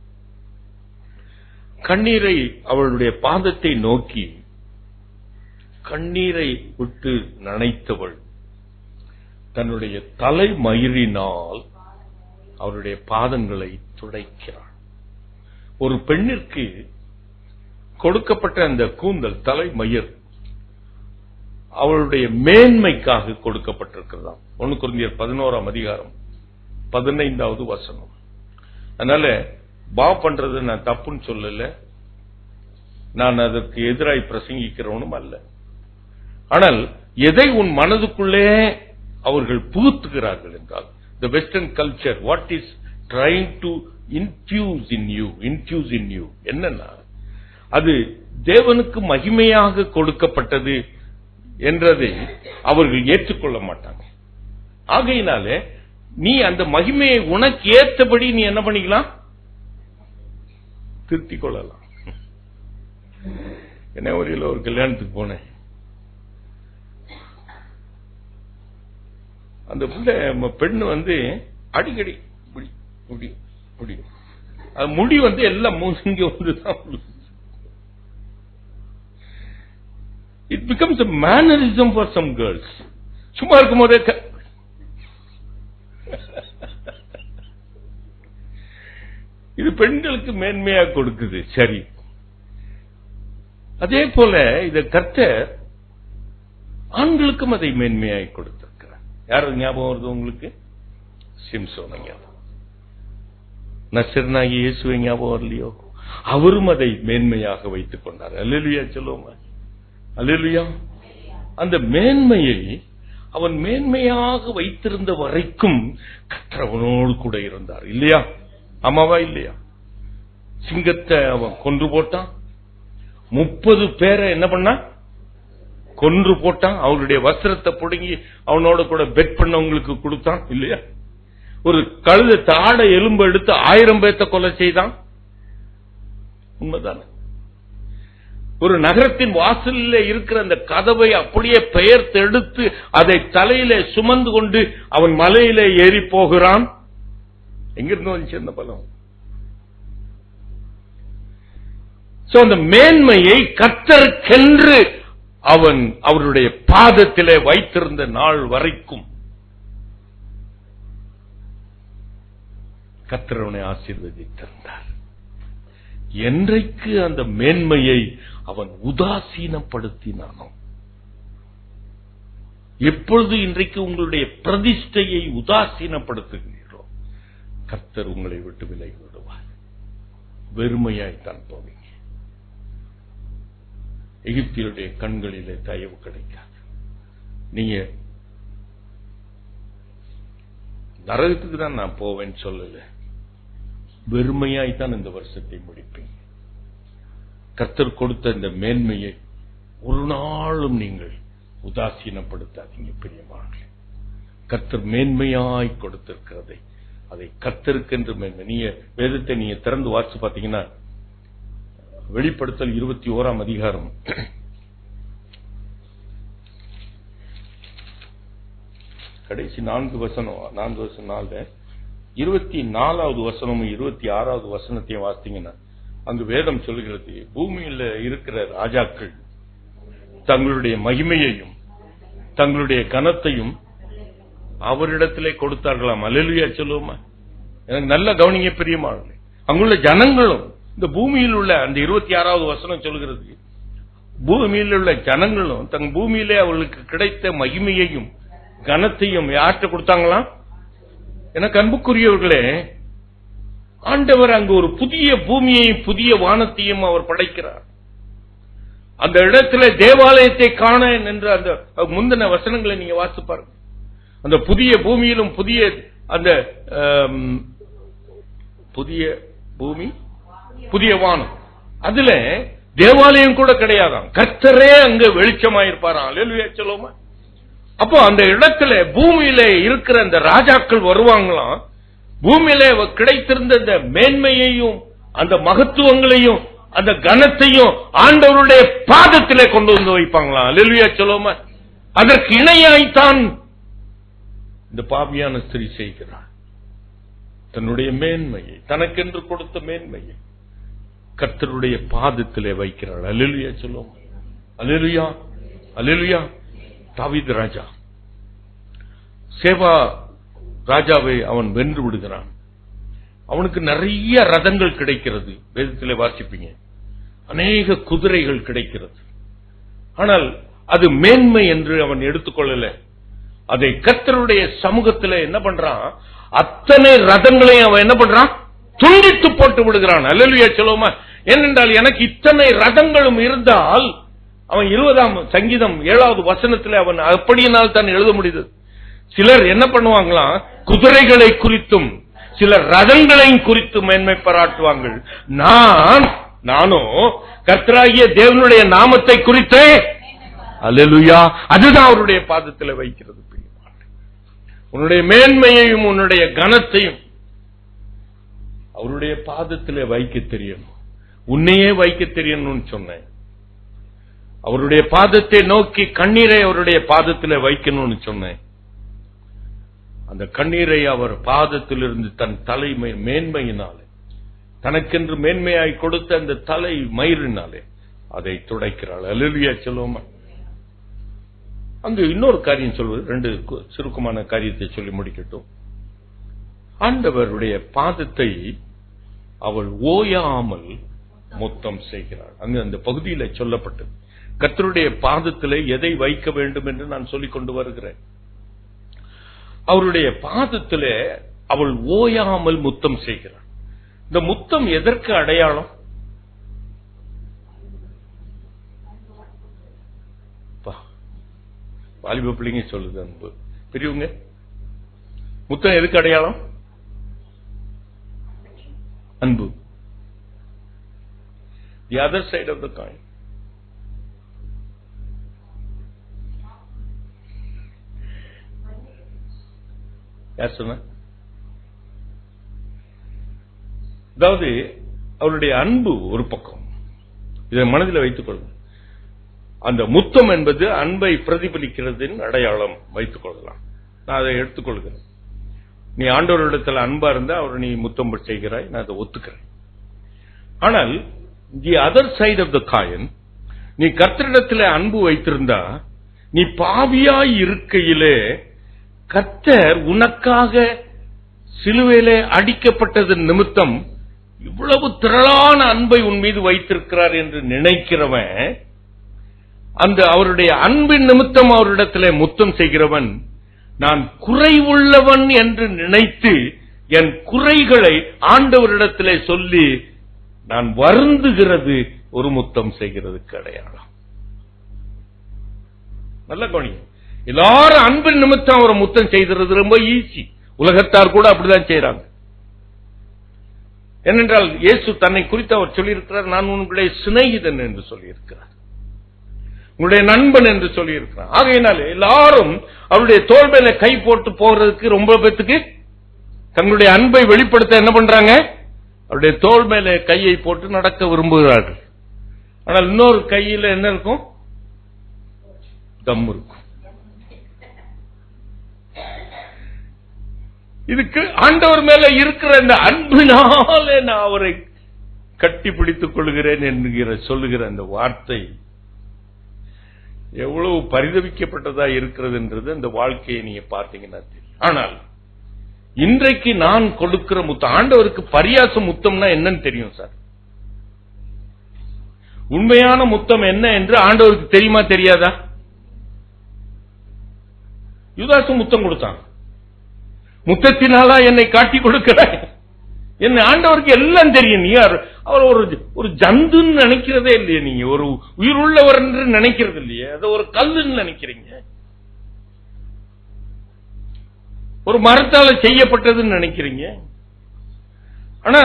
கண்ணீரை அவளுடைய பாதத்தை நோக்கி கண்ணீரை விட்டு நனைத்தவள் தன்னுடைய தலைமயிரினால் அவருடைய பாதங்களை துடைக்கிறாள். ஒரு பெண்ணிற்கு கொடுக்கப்பட்ட அந்த கூந்தல், தலைமயிர், அவளுடைய மேன்மைக்காக கொடுக்கப்பட்டிருக்கிறதாம். 1 கொரிந்தியர் 11:15. அதனால பண்றது நான் தப்புன்னு சொல்லல, நான் அதற்கு எதிராய் பிரசங்கிக்கிறவனும் அல்ல. ஆனால் எதை உன் மனதுக்குள்ளே அவர்கள் புகுத்துகிறார்கள் என்றால், the western culture, what is trying to infuse in you என்னன்னா, அது தேவனுக்கு மகிமையாக கொடுக்கப்பட்டது என்றதை அவர்கள் ஏற்றுக்கொள்ள மாட்டாங்க. ஆகையினாலே நீ அந்த மகிமையை உனக்கு ஏற்றபடி நீ என்ன பண்ணிக்கலாம், திருத்திக் கொள்ளலாம். என்ன, ஒரு கல்யாணத்துக்கு போனேன். அந்த பெண்ணு அடிக்கடி முடி எல்லாம் மூஞ்சிங்க வந்துதான். It becomes a mannerism for some girls. சும்மா இருக்கும் போதே பெண்களுக்கு மேன்மையா கொடுக்குது. சரி, அதே போல இத கர்த்தர் ஆண்களுக்கும் அதை மேன்மையாய் கொடுத்திருக்கிறார். யாரும் ஞாபகம் வருது உங்களுக்கு? சிம்சோனை ஞாபகம், நசரனாகி இயேசுவை ஞாபகம் வரலையோ? அவரும் அதை மேன்மையாக வைத்துக் கொண்டார். அல்லேலூயா சொல்லுவோமா? அல்லேலூயா. அந்த மேன்மையை அவன் மேன்மையாக வைத்திருந்த வரைக்கும் கர்த்தர் அவனோடு கூட இருந்தார். இல்லையா? ஆமாவா இல்லையா? சிங்கத்தை அவன் கொன்று போட்டான். 30 பேரை என்ன பண்ணா? கொன்று போட்டான். அவருடைய வஸ்திரத்தை புடுங்கி அவனோட கூட பெட் பண்ணவங்களுக்கு கொடுத்தான். இல்லையா? ஒரு கழுத தாட எலும்பு எடுத்து 1000 பேர்த்த கொலை செய்தான். உண்மைதானே? ஒரு நகரத்தின் வாசலில் இருக்கிற அந்த கதவை அப்படியே பெயர்த்து எடுத்து அதை தலையில சுமந்து கொண்டு அவன் மலையில ஏறி போகிறான். எங்கிருந்து வந்துச்சு அந்த பலம்? அந்த மேன்மையை கர்த்தருக்கென்று அவன் அவருடைய பாதத்திலே வைத்திருந்த நாள் வரைக்கும் கர்த்தர் அவனை ஆசீர்வதித்திருந்தார். என்றைக்கு அந்த மேன்மையை அவன் உதாசீனப்படுத்தினானோ, எப்பொழுது இன்றைக்கு உங்களுடைய பிரதிஷ்டையை உதாசீனப்படுத்துகிறீரோ, கர்த்தர் உங்களை விட்டு விலகி விடுவார். வெறுமையாய்த்தான் போவீங்க. எகிப்தியருடைய கண்களிலே தயவு கிடைக்காது. நீங்க நரகத்துக்கு தான் நான் போவேன்னு சொல்லல, வெறுமையாய்த்தான் இந்த வருஷத்தை முடிப்பீங்க. கர்த்தர் கொடுத்த இந்த மேன்மையை ஒரு நாளும் நீங்கள் உதாசீனப்படுத்தாதீங்க பிரியமானவர்களே. கர்த்தர் மேன்மையாய் கொடுத்திருக்கிறதை அதை கர்த்தருக்கென்று மேன்மை. நீங்க வேதத்தை நீங்க திறந்து வாசிச்சு பாத்தீங்கன்னா, வெளிப்படுத்தல் 21ஆம் அதிகாரம் கடைசி 4 வசனம் 4 24வது வசனமும் 26வது வசனத்தையும் வாசித்தீங்கன்னா, அங்கு வேதம் சொல்லுகிறது, பூமியில் இருக்கிற ராஜாக்கள் தங்களுடைய மகிமையையும் தங்களுடைய கனத்தையும் அவரிடத்திலே கொடுத்தார்களாம். அல்லேலூயா சொல்லுவோமா? எனக்கு நல்ல கவனிங்க பிரியமானவர்களே. அங்குள்ள ஜனங்களும் இந்த பூமியில் உள்ள அந்த 26வது வசனம் சொல்லுகிறது, பூமியில் உள்ள ஜனங்களும் தங்க பூமியிலே அவர்களுக்கு கிடைத்த மகிமையையும் கனத்தையும் யார்கிட்ட கொடுத்தாங்களாம்? எனக்கு அன்புக்குரியவர்களே, ஆண்டவர் அங்கு ஒரு புதிய பூமியையும் புதிய வானத்தையும் அவர் படைக்கிறார். அந்த இடத்துல தேவாலயத்தை காண என்று அந்த முந்தின வசனங்களை நீங்க வாசித்து பாருங்க. அந்த புதிய பூமியிலும் புதிய அந்த புதிய பூமி புதிய வானம், அதுல தேவாலயம் கூட கிடையாதாம். கர்த்தரே அங்க வெளிச்சமாயிருப்பாராம். அல்லேலூயா சொல்லுவோமா? அப்போ அந்த இடத்துல பூமியில இருக்கிற அந்த ராஜாக்கள் வருவாங்களாம். பூமியில கிடைத்திருந்த அந்த மேன்மையையும் அந்த மகத்துவங்களையும் அந்த கனத்தையும் ஆண்டவருடைய பாதத்திலே கொண்டு வந்து வைப்பாங்களாம். அல்லேலூயா சொல்லுவோமா? அதற்கு இணையாய்த்தான் இந்த பாவியான ஸ்திரீ செய்கிறார். தன்னுடைய மேன்மையை, தனக்கென்று கொடுத்த மேன்மையை கர்த்தருடைய பாதத்திலே வைக்கிறாள். அல்லேலூயா சொல்லுவோம். அல்லேலூயா, அல்லேலூயா. தாவீது ராஜா சேவா ராஜாவை அவன் வென்று விடுகிறான். அவனுக்கு நிறைய ரதங்கள் கிடைக்கிறது. வேதத்திலே வாசிப்பீங்க, அநேக குதிரைகள் கிடைக்கிறது. ஆனால் அது மேன்மை என்று அவன் எடுத்துக்கொள்ளல. அதை கர்த்தருடைய சமூகத்தில் என்ன பண்றான்? அத்தனை ரதங்களையும் அவன் என்ன பண்றான்? துண்டித்து போட்டு விடுகிறான். அல்லேலூயா சொல்லுவோமா? ஏனென்றால் எனக்கு இத்தனை ரதங்களும் இருந்தால், அவன் 20ஆம் சங்கீதம் 7வது வசனத்தில் அவன் அப்படியினால் தான் எழுத முடியுது. சிலர் என்ன பண்ணுவாங்களாம்? குதிரைகளை குறித்தும் சிலர் ரதங்களையும் குறித்து மேன்மை பாராட்டுவாங்க. நானும் கர்த்தராகிய தேவனுடைய நாமத்தை குறித்தே, அல்லேலூயா, அதுதான் அவருடைய பாதத்தில் வைக்கிறது. உன்னுடைய மேன்மையையும் உன்னுடைய கனத்தையும் அவருடைய பாதத்திலே வைக்க தெரியணும். உன்னையே வைக்க தெரியணும்னு சொன்னேன். அவருடைய பாதத்தை நோக்கி கண்ணீரை அவருடைய பாதத்திலே வைக்கணும்னு சொன்னேன். அந்த கண்ணீரை அவர் பாதத்திலிருந்து தன் தலை மேன்மையினாலே, தனக்கென்று மேன்மையாய் கொடுத்த அந்த தலை மயிரினாலே அதை துடைக்கிறாள். அல்லேலூயா சொல்லுவோமா? அங்கு இன்னொரு காரியம் சொல்வது, 2 சுருக்கமான காரியத்தை சொல்லி முடிக்கட்டும். ஆண்டவருடைய பாதத்தை அவள் ஓயாமல் முத்தம் செய்கிறாள். அங்கு அந்த பகுதியில் சொல்லப்பட்டது. கர்த்தருடைய பாதத்திலே எதை வைக்க வேண்டும் என்று நான் சொல்லிக் கொண்டு வருகிறேன். அவருடைய பாதத்திலே அவள் ஓயாமல் முத்தம் செய்கிறாள். இந்த முத்தம் எதற்கு அடையாளம்? வாலிப பிள்ளைங்க சொல்லுது அன்பு. பெரியவங்க, முத்தம் எதுக்கு அடையாளம்? அன்பு. The other side of the coin. யார் சொன்ன? அதாவது அவருடைய அன்பு ஒரு பக்கம். இதை மனதில் வைத்துக் கொள்ளுங்கள். அந்த முத்தம் என்பது அன்பை பிரதிபலிக்கிறதின் அடையாளம். வைத்துக் கொள்ளலாம். நான் அதை எடுத்துக்கொள்கிறேன். நீ ஆண்டவரிடத்தில் அன்பா இருந்தா அவர் நீ முத்தம் செய்கிறாய், நான் அதை ஒத்துக்கிறேன். ஆனால் the other side of the coin, நீ கர்த்தரிடத்தில் அன்பு வைத்திருந்தா, நீ பாவியாய் இருக்கையிலே கர்த்தர் உனக்காக சிலுவையிலே அடிக்கப்பட்டதன் நிமித்தம் இவ்வளவு திரளான அன்பை உன் மீது வைத்திருக்கிறார் என்று நினைக்கிறவன், அந்த அவருடைய அன்பின் நிமித்தம் அவரிடத்திலே முத்தம் செய்கிறவன், நான் குறைவுள்ளவன் என்று நினைத்து என் குறைகளை ஆண்டவரிடத்திலே சொல்லி நான் வருந்துகிறது ஒரு முத்தம் செய்கிறதுக்கு அடையாளம். நல்ல கவனி. எல்லாரும் அன்பின் நிமித்தம் அவரை முத்தம் செய்கிறது ரொம்ப ஈஸி. உலகத்தார் கூட அப்படிதான் செய்யறாங்க. ஏனென்றால் இயேசு தன்னை குறித்து அவர் சொல்லியிருக்கிறார், நான் உங்களுடைய சிநேகிதன் என்று சொல்லியிருக்கிறார், உங்களுடைய நண்பன் என்று சொல்லியிருக்கிறார். ஆகையினாலே எல்லாரும் அவருடைய தோள் மேல கை போட்டு போகிறதுக்கு ரொம்ப பேத்துக்கு தங்களுடைய அன்பை வெளிப்படுத்த என்ன பண்றாங்க? அவருடைய தோள் மேல கையை போட்டு நடக்க விரும்புகிறார்கள். ஆனால் இன்னொரு கையில என்ன இருக்கும்? தம் இருக்கும். இதுக்கு ஆண்டவர் மேல இருக்கிற இந்த அன்பினாலே நான் அவரை கட்டி பிடித்துக் கொள்கிறேன் என்கிற சொல்லுகிற அந்த வார்த்தை எவ்வளவு பரிதவிக்கப்பட்டதா இருக்கிறது என்றது அந்த வாழ்க்கையை நீங்க பார்த்தீங்கன்னா தெரியும். ஆனால் இன்றைக்கு நான் கொடுக்கிற முத்தம், ஆண்டவருக்கு பரியாச முத்தம்னா என்னன்னு தெரியும் சார். உண்மையான முத்தம் என்ன என்று ஆண்டவருக்கு தெரியுமா தெரியாதா? யூதாசு முத்தம் கொடுத்தான். முத்தத்தினாலா என்னை காட்டி கொடுக்கிறாய்? என்ன ஆண்டவருக்கு எல்லாம் தெரியும். நீ அவர் ஒரு ஜந்துன்னு நினைக்கிறதே இல்லையே, நீங்க ஒரு உயிருள்ளவர் என்று நினைக்கிறது இல்லையே, அதை ஒரு கல்லுன்னு நினைக்கிறீங்க, ஒரு மரத்தால செய்யப்பட்டதுன்னு நினைக்கிறீங்க. ஆனா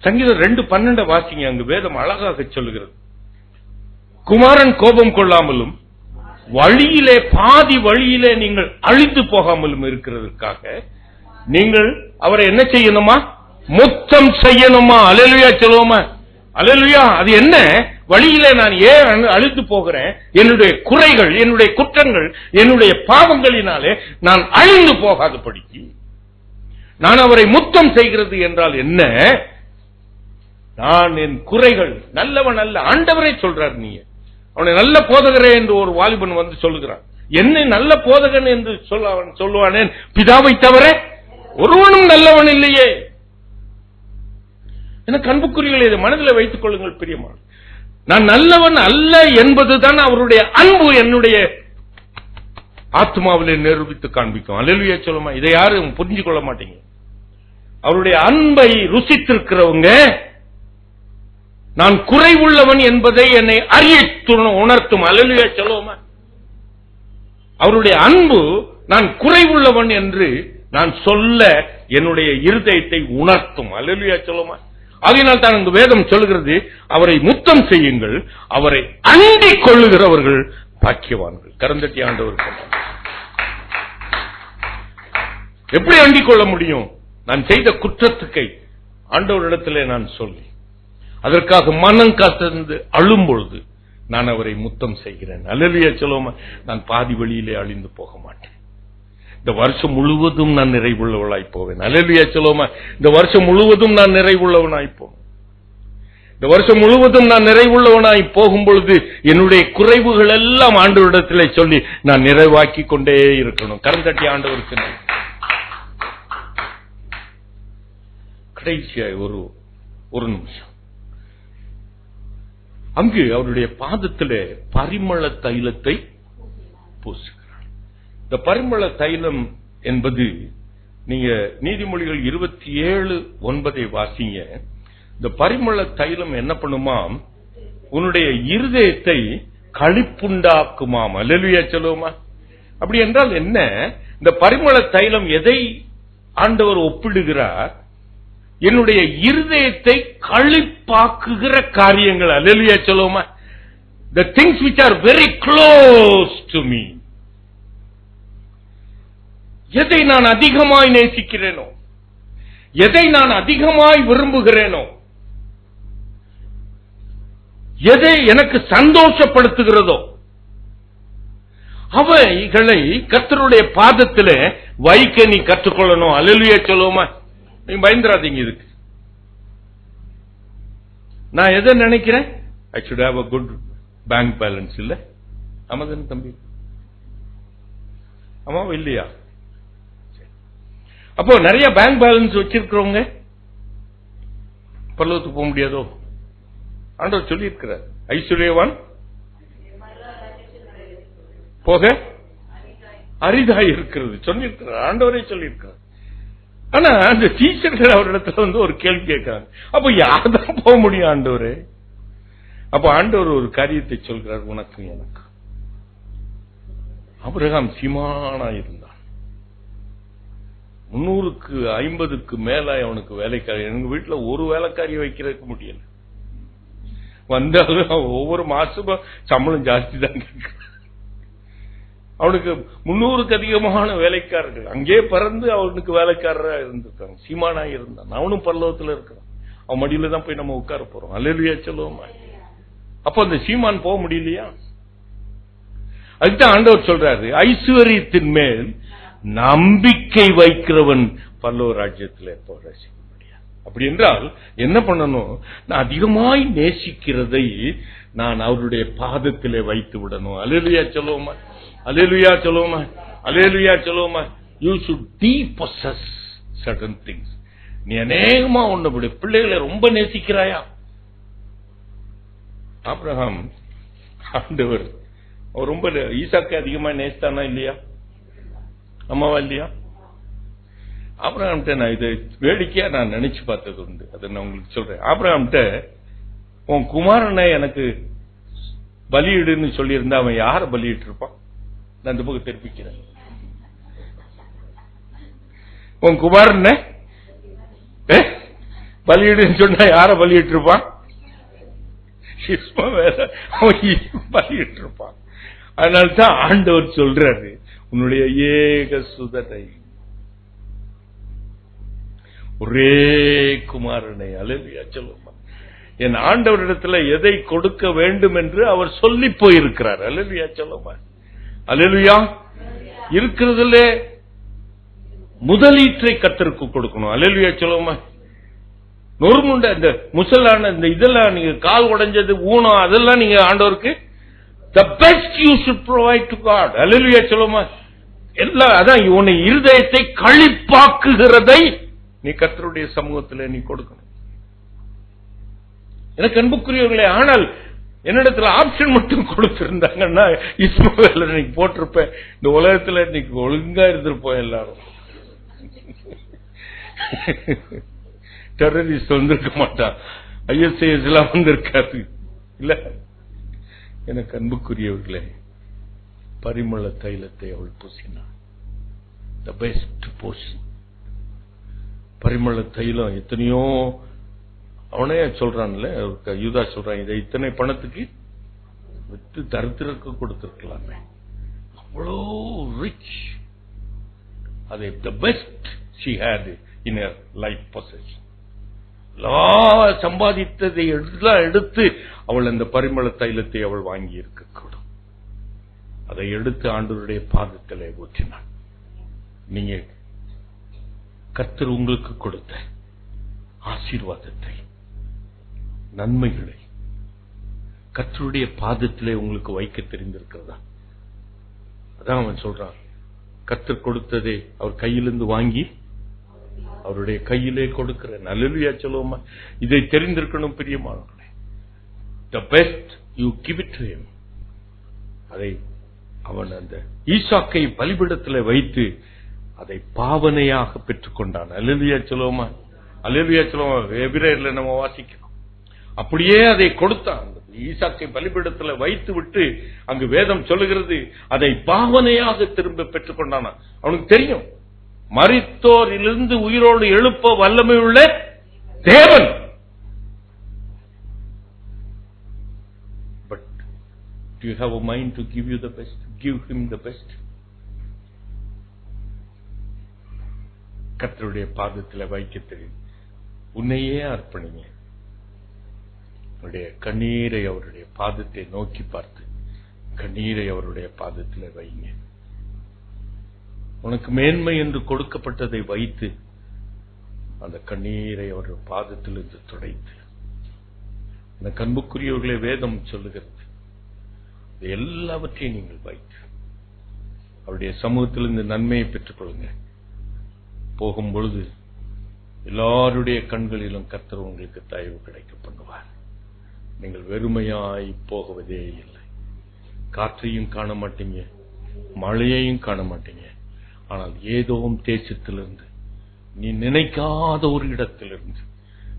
சங்கீதம் 2:12 வாசிங்க. அங்கு வேதம் அழகாக சொல்லுகிறது, குமாரன் கோபம் கொள்ளாமலும் வழியிலே பாதி வழியிலே நீங்கள் அழிந்து போகாமலும் இருக்கிறதுக்காக நீங்கள் அவரை என்ன செய்யணுமா? முத்தம் செய்யணுமா? அல்லேலூயா சொல்லுவோமா? அல்லேலூயா. அது என்ன? வழியிலே நான் ஏன் அழிந்து போகிறேன்? என்னுடைய குறைகள், என்னுடைய குற்றங்கள், என்னுடைய பாவங்களினாலே நான் அழிந்து போகாதபடிக்கு நான் அவரை முத்தம் செய்கிறது என்றால் என்ன? நான் என் குறைகள், நல்லவன் அல்ல, ஆண்டவரே சொல்றார். நீங்க அவனை நல்ல போதகரே என்று ஒரு வாலிபன் வந்து சொல்லுகிறான். என்னை நல்ல போதகன் என்று சொல்லுவானேன், பிதாவை தவிர ஒருவனும் நல்லவன் இல்லையே. எனக்கு அன்புக்குரியவர்களே, இதை மனதில் வைத்துக் கொள்ளுங்கள் பிரியமான. நான் நல்லவன் அல்ல என்பதுதான் அவருடைய அன்பு என்னுடைய ஆத்மாவிலே நிரூபித்து காண்பிக்கும். அல்லேலூயா சொல்லுமா? இதை யாரும் புரிஞ்சு கொள்ள மாட்டீங்க. அவருடைய அன்பை ருசித்திருக்கிறவங்க நான் குறைவுள்ளவன் என்பதை என்னை அறிய உணர்த்தும். அல்லேலூயா சொல்லுமா? அவருடைய அன்பு நான் குறைவுள்ளவன் என்று நான் சொல்ல என்னுடைய இருதயத்தை உணர்த்தும். அல்லேலூயா சொல்லுமா? ஆகையினால் தான் இந்த வேதம் சொல்லுகிறது, அவரை முத்தம் செய்யுங்கள், அவரை அண்டிக் கொள்ளுகிறவர்கள் பாக்கியவான்கள். கரந்தட்டி ஆண்டவருக்கு எப்படி அண்டிக் கொள்ள முடியும்? நான் செய்த குற்றத்துக்கை ஆண்டவரிடத்திலே நான் சொல்லி அதற்காக மனம் கசந்து அழும் பொழுது நான் அவரை முத்தம் செய்கிறேன். அல்லேலூயா சொல்லுவோமா? நான் பாதி வழியிலே அழிந்து போக மாட்டேன். இந்த வருஷம் முழுவதும் நான் நிறைவுள்ளவளாய் போவேன். அல்லேலூயா சொல்லுவோமா? இந்த வருஷம் முழுவதும் நான் நிறைவுள்ளவனாய் போவேன். இந்த வருஷம் முழுவதும் நான் நிறைவுள்ளவனாய் போகும் பொழுது என்னுடைய குறைவுகள் எல்லாம் ஆண்டவரிடத்திலே சொல்லி நான் நிறைவாக்கி கொண்டே இருக்கணும். கரந்தட்டி ஆண்டவருக்கு கடைசியா ஒரு நிமிஷம். அங்கு அவருடைய பாதத்திலே பரிமள தைலத்தை பூசுகிறார். இந்த பரிமள தைலம் என்பது, நீங்க நீதிமொழிகள் 27:9 வாசிங்க. இந்த பரிமள தைலம் என்ன பண்ணுமாம்? உன்னுடைய இருதயத்தை களிப்புண்டாக்குமாம். அல்லேலூயா சொல்லுவோமா? அப்படி என்றால் என்ன? இந்த பரிமள தைலம் எதை ஆண்டவர் ஒப்பிடுகிறார்? என்னுடைய இருதயத்தை களிப்பாக்குகிற காரியங்கள். அல்லேலூயா சொல்லுவோமா? The things which are very close to me. எதை நான் அதிகமாய் நேசிக்கிறேனோ, எதை நான் அதிகமாய் விரும்புகிறேனோ, எதை எனக்கு சந்தோஷப்படுத்துகிறதோ அவைகளை கர்த்தருடைய பாதத்திலே வைக்க நீ கற்றுக்கொள்ளணும். அல்லேலூயா சொல்லுவோமா? நீங்க பயந்துராதீங்க. இதுக்கு நான் எதை நினைக்கிறேன்? I should have a good bank balance. இல்ல ஆமாதானே தம்பி? ஆமாவா இல்லையா? அப்போ நிறைய பேங்க் பேலன்ஸ் வச்சிருக்கிறவங்க பரலோகத்துக்கு போக முடியாதோ? ஆண்டவர் சொல்லி இருக்கிறார், ஐஸ்வர்யவான் போக அரிதாய் இருக்கிறது சொல்லியிருக்கிறார். ஆண்டவரே சொல்லியிருக்கிறார். ஆனா அந்த டீச்சர்கள் அவரிடத்துல ஒரு கேள்வி கேட்கிறாங்க, அப்ப யார்தான் போக முடியும் ஆண்டவரே? அப்ப ஆண்டவர் ஒரு காரியத்தை சொல்கிறார், உனக்கு எனக்கு. ஆபிரகாம் சீமானா இருந்தான். 350க்கு மேல அவனுக்கு வேலைக்காரி. எங்க வீட்டுல ஒரு வேலைக்காரியை வைக்கிறதுக்கு முடியல. வந்தாலும் ஒவ்வொரு மாசமும் சம்பளம் ஜாஸ்தி தான் கேட்க. அவனுக்கு 300க்கு அதிகமான வேலைக்காரர்கள் அங்கே பிறந்து அவனுக்கு வேலைக்காரரா இருந்திருக்காங்க. சீமானா இருந்தான். அவனும் பரலோகத்துல இருக்கிறான். அவன் மடியில தான் போய் நம்ம உட்கார போறோம். அல்லேலூயா சொல்லுவோமா? அப்ப அந்த சீமான் போக முடியலையா? அதுதான் ஆண்டவர் சொல்றாரு, ஐஸ்வர்யத்தின் மேல் நம்பிக்கை வைக்கிறவன் பரலோக ராஜ்யத்தில் பிரவேசிக்க முடியாது. அப்படி என்றால் என்ன பண்ணணும்? நான் அதிகமாய் நேசிக்கிறதை நான் அவருடைய பாதத்திலே வைத்து விடணும். அல்லேலூயா சொல்லுவோமா? அல்லேலூயா சொல்லுவோமா? அல்லேலூயா சொல்லுவோமா? You should depossess certain things. நீ அநேகமா உன்னுடைய பிள்ளைகளை ரொம்ப நேசிக்கிறாயா? ஆபிரகாம் ஆண்டவர் ரொம்ப ஈசாக்கை அதிகமா நேசித்தானா இல்லையா? அம்மாவா இல்லையா? ஆபிரகாம்கிட்ட நான் இதை வேடிக்கையா நான் நினைச்சு பார்த்தது உண்டு. அதை நான் உங்களுக்கு சொல்றேன். ஆபிரகாம்கிட்ட உன் குமாரனை எனக்கு பலியிடுன்னு சொல்லியிருந்தா அவன் யார பலியிட்டு இருப்பான்? நான் இந்த பக்கம் தெரிவிக்கிறேன். உன் குமாரனை பலியிடுன்னு சொன்னா யார பலியிட்டு இருப்பான்? பலியிட்டு இருப்பான். அதனால்தான் ஆண்டவர் சொல்றாரு, உன்னுடைய ஏக சுதனை ஒரே குமாரனை. அல்லேலூயா சொல்லுமா? என் ஆண்டவரிடத்துல எதை கொடுக்க வேண்டும் என்று அவர் சொல்லி போயிருக்கிறார். அல்லேலூயா சொல்லுமா? அல்லேலூயா. இருக்கிறதுல முதலீற்றை கர்த்தருக்கு கொடுக்கணும். அல்லேலூயா சொல்லுமா? நொறுமுண்ட இந்த முசலான இந்த இதெல்லாம் நீங்க கால் உடைஞ்சது ஊனம் அதெல்லாம் நீங்க ஆண்டவருக்கு the best you should provide to God. அல்லேலூயா சொல்லுமா? எல்லாம் அதான் உன்னை இருதயத்தை களிப்பாக்குகிறதை நீ கர்த்தருடைய சமூகத்தில் நீ கொடுக்கணும். எனக்கு அன்புக்குரியவர்களே, ஆனால் என்னிடத்துல ஆப்ஷன் மட்டும் கொடுத்திருந்தாங்கன்னா இஸ்மவேல் இன்னைக்கு போட்டிருப்பேன். இந்த உலகத்துல இன்னைக்கு ஒழுங்கா இருந்திருப்போம். எல்லாரும் டெரரிஸ்ட் வந்திருக்க மாட்டான், ISIS எல்லாம் வந்திருக்காது இல்ல. எனக்கு அன்புக்குரியவர்களே, பரிமள தைலத்தை அவள் பூசினாள். The best portion. பரிமள தைலம் எத்தனையோ அவனே சொல்றான்ல, யூதா சொல்றான், இதை இத்தனை பணத்துக்கு வித்து தரித்திரக்கு கொடுத்திருக்கலாமே. அவ்வளோ ரிச். அதை the best she had in her life possession. சம்பாதித்ததை எடுத்து அவள் அந்த பரிமள தைலத்தை அவள் வாங்கி இருக்கக்கூடும். அதை எடுத்து ஆண்டவருடைய பாதத்திலே ஊற்றினாள். நீங்க கர்த்தர் உங்களுக்கு கொடுத்த ஆசீர்வாதத்தை, நன்மைகளை கர்த்தருடைய பாதத்திலே உங்களுக்கு வைக்க தெரிந்திருக்கிறதா? அதான் அவன் சொல்றான், கர்த்தர் கொடுத்ததை அவர் கையிலிருந்து வாங்கி அவருடைய கையிலே கொடுக்கிறேன். அல்லேலூயா சொல்லுவோமா? இதை தெரிந்திருக்கணும் பிரியமானவர்களே. The best you give it to him. அதை அவன் அந்த ஈசாக்கை பலிபீடத்தில் வைத்து அதை பாவனையாக பெற்றுக்கொண்டான். அல்லேலூயா சொல்லுவோமா? அல்லேலூயா சொல்லுவோமா? எபிரேயர்ல நம்ம வாசிக்கிறோம். அப்படியே அதை கொடுத்தான். ஈசாக்கை பலிபீடத்தில் வைத்து விட்டு அங்கு வேதம் சொல்லுகிறது அதை பாவனையாக திரும்ப பெற்றுக்கொண்டான். அவனுக்கு தெரியும் மரித்தோரிலிருந்து உயிரோடு எழுப்ப வல்லமை உள்ள தேவன். But do you have a mind to give you the best? Give him the best. கர்த்தருடைய பாதத்தில் வைக்க தெரியும். உன்னையே அர்ப்பணிங்க. அவருடைய கண்ணீரை அவருடைய பாதத்தை நோக்கி பார்த்து கண்ணீரை அவருடைய பாதத்தில் வைங்க. உனக்கு மேன்மை என்று கொடுக்கப்பட்டதை வைத்து அந்த கண்ணீரை அவருடைய பாதத்திலிருந்து துடைத்து, அந்த அன்புக்குரியவர்களே வேதம் சொல்லுகிறது, எல்லாவற்றையும் நீங்கள் வைத்து அவருடைய சமூகத்திலிருந்து நன்மையை பெற்றுக் கொள்ளுங்க. போகும் பொழுது எல்லாருடைய கண்களிலும் கர்த்தர் உங்களுக்கு தயவு கிடைக்க பண்ணுவார். நீங்கள் வெறுமையாய் போகுவதே இல்லை. காற்றையும் காண மாட்டீங்க, மழையையும் காண மாட்டீங்க. ஆனால் ஏதோ தேசத்திலிருந்து, நீ நினைக்காத ஒரு இடத்திலிருந்து,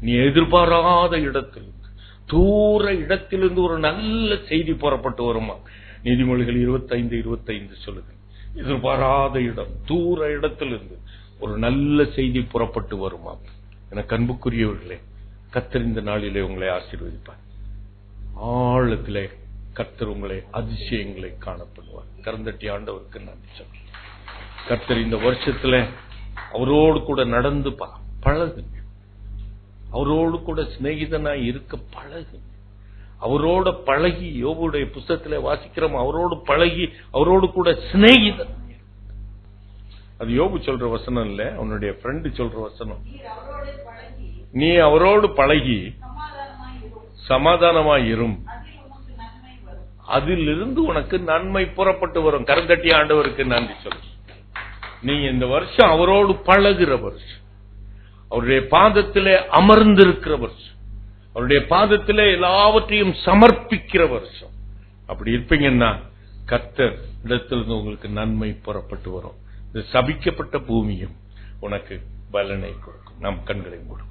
நீ எதிர்பாராத இடத்திலிருந்து, தூர இடத்திலிருந்து ஒரு நல்ல செய்தி புறப்பட்டு வருமா? நீதிமொழிகள் 25:25 சொல்லுங்க. எதிர்பாராத இடம், தூர இடத்திலிருந்து ஒரு நல்ல செய்தி புறப்பட்டு வருமா? எனக்கு அன்புக்குரியவர்களே, கர்த்தர் இந்த நாளிலே உங்களை ஆசீர்வதிப்பார். ஆழத்திலே கர்த்தர் உங்களை அதிசயங்களை காணப்படுவார். கரந்தட்டி ஆண்டவருக்கு நன்றி சொல்லுங்க. கர்த்தர் இந்த வருஷத்துல அவரோடு கூட நடந்து பழகுங்க. அவரோடு கூட சிநேகிதனாய் இருக்க பழகுங்க. அவரோட பழகி, யோபுடைய புத்தகத்திலே வாசிக்கிறோம், அவரோடு பழகி அவரோடு கூட சிநேகிதன். அது யோபு சொல்ற வசனம் இல்ல, அவனுடைய ஃப்ரெண்டு சொல்ற வசனம். நீ அவரோடு பழகி சமாதானமாய் இரும், அதிலிருந்து உனக்கு நன்மை புறப்பட்டு வரும். கரந்தட்டி ஆண்டவருக்கு நன்றி சொல்லு. நீங்க இந்த வருஷம் அவரோடு பழகுற வருஷம், அவருடைய பாதத்திலே அமர்ந்திருக்கிற வருஷம், அவருடைய பாதத்திலே எல்லாவற்றையும் சமர்ப்பிக்கிற வருஷம். அப்படி இருப்பீங்கன்னா கர்த்தர் இடத்திலிருந்து உங்களுக்கு நன்மை புறப்பட்டு வரும். இந்த சபிக்கப்பட்ட பூமியும் உனக்கு பலனை கொடுக்கும். நம் கண்களை மூடும்.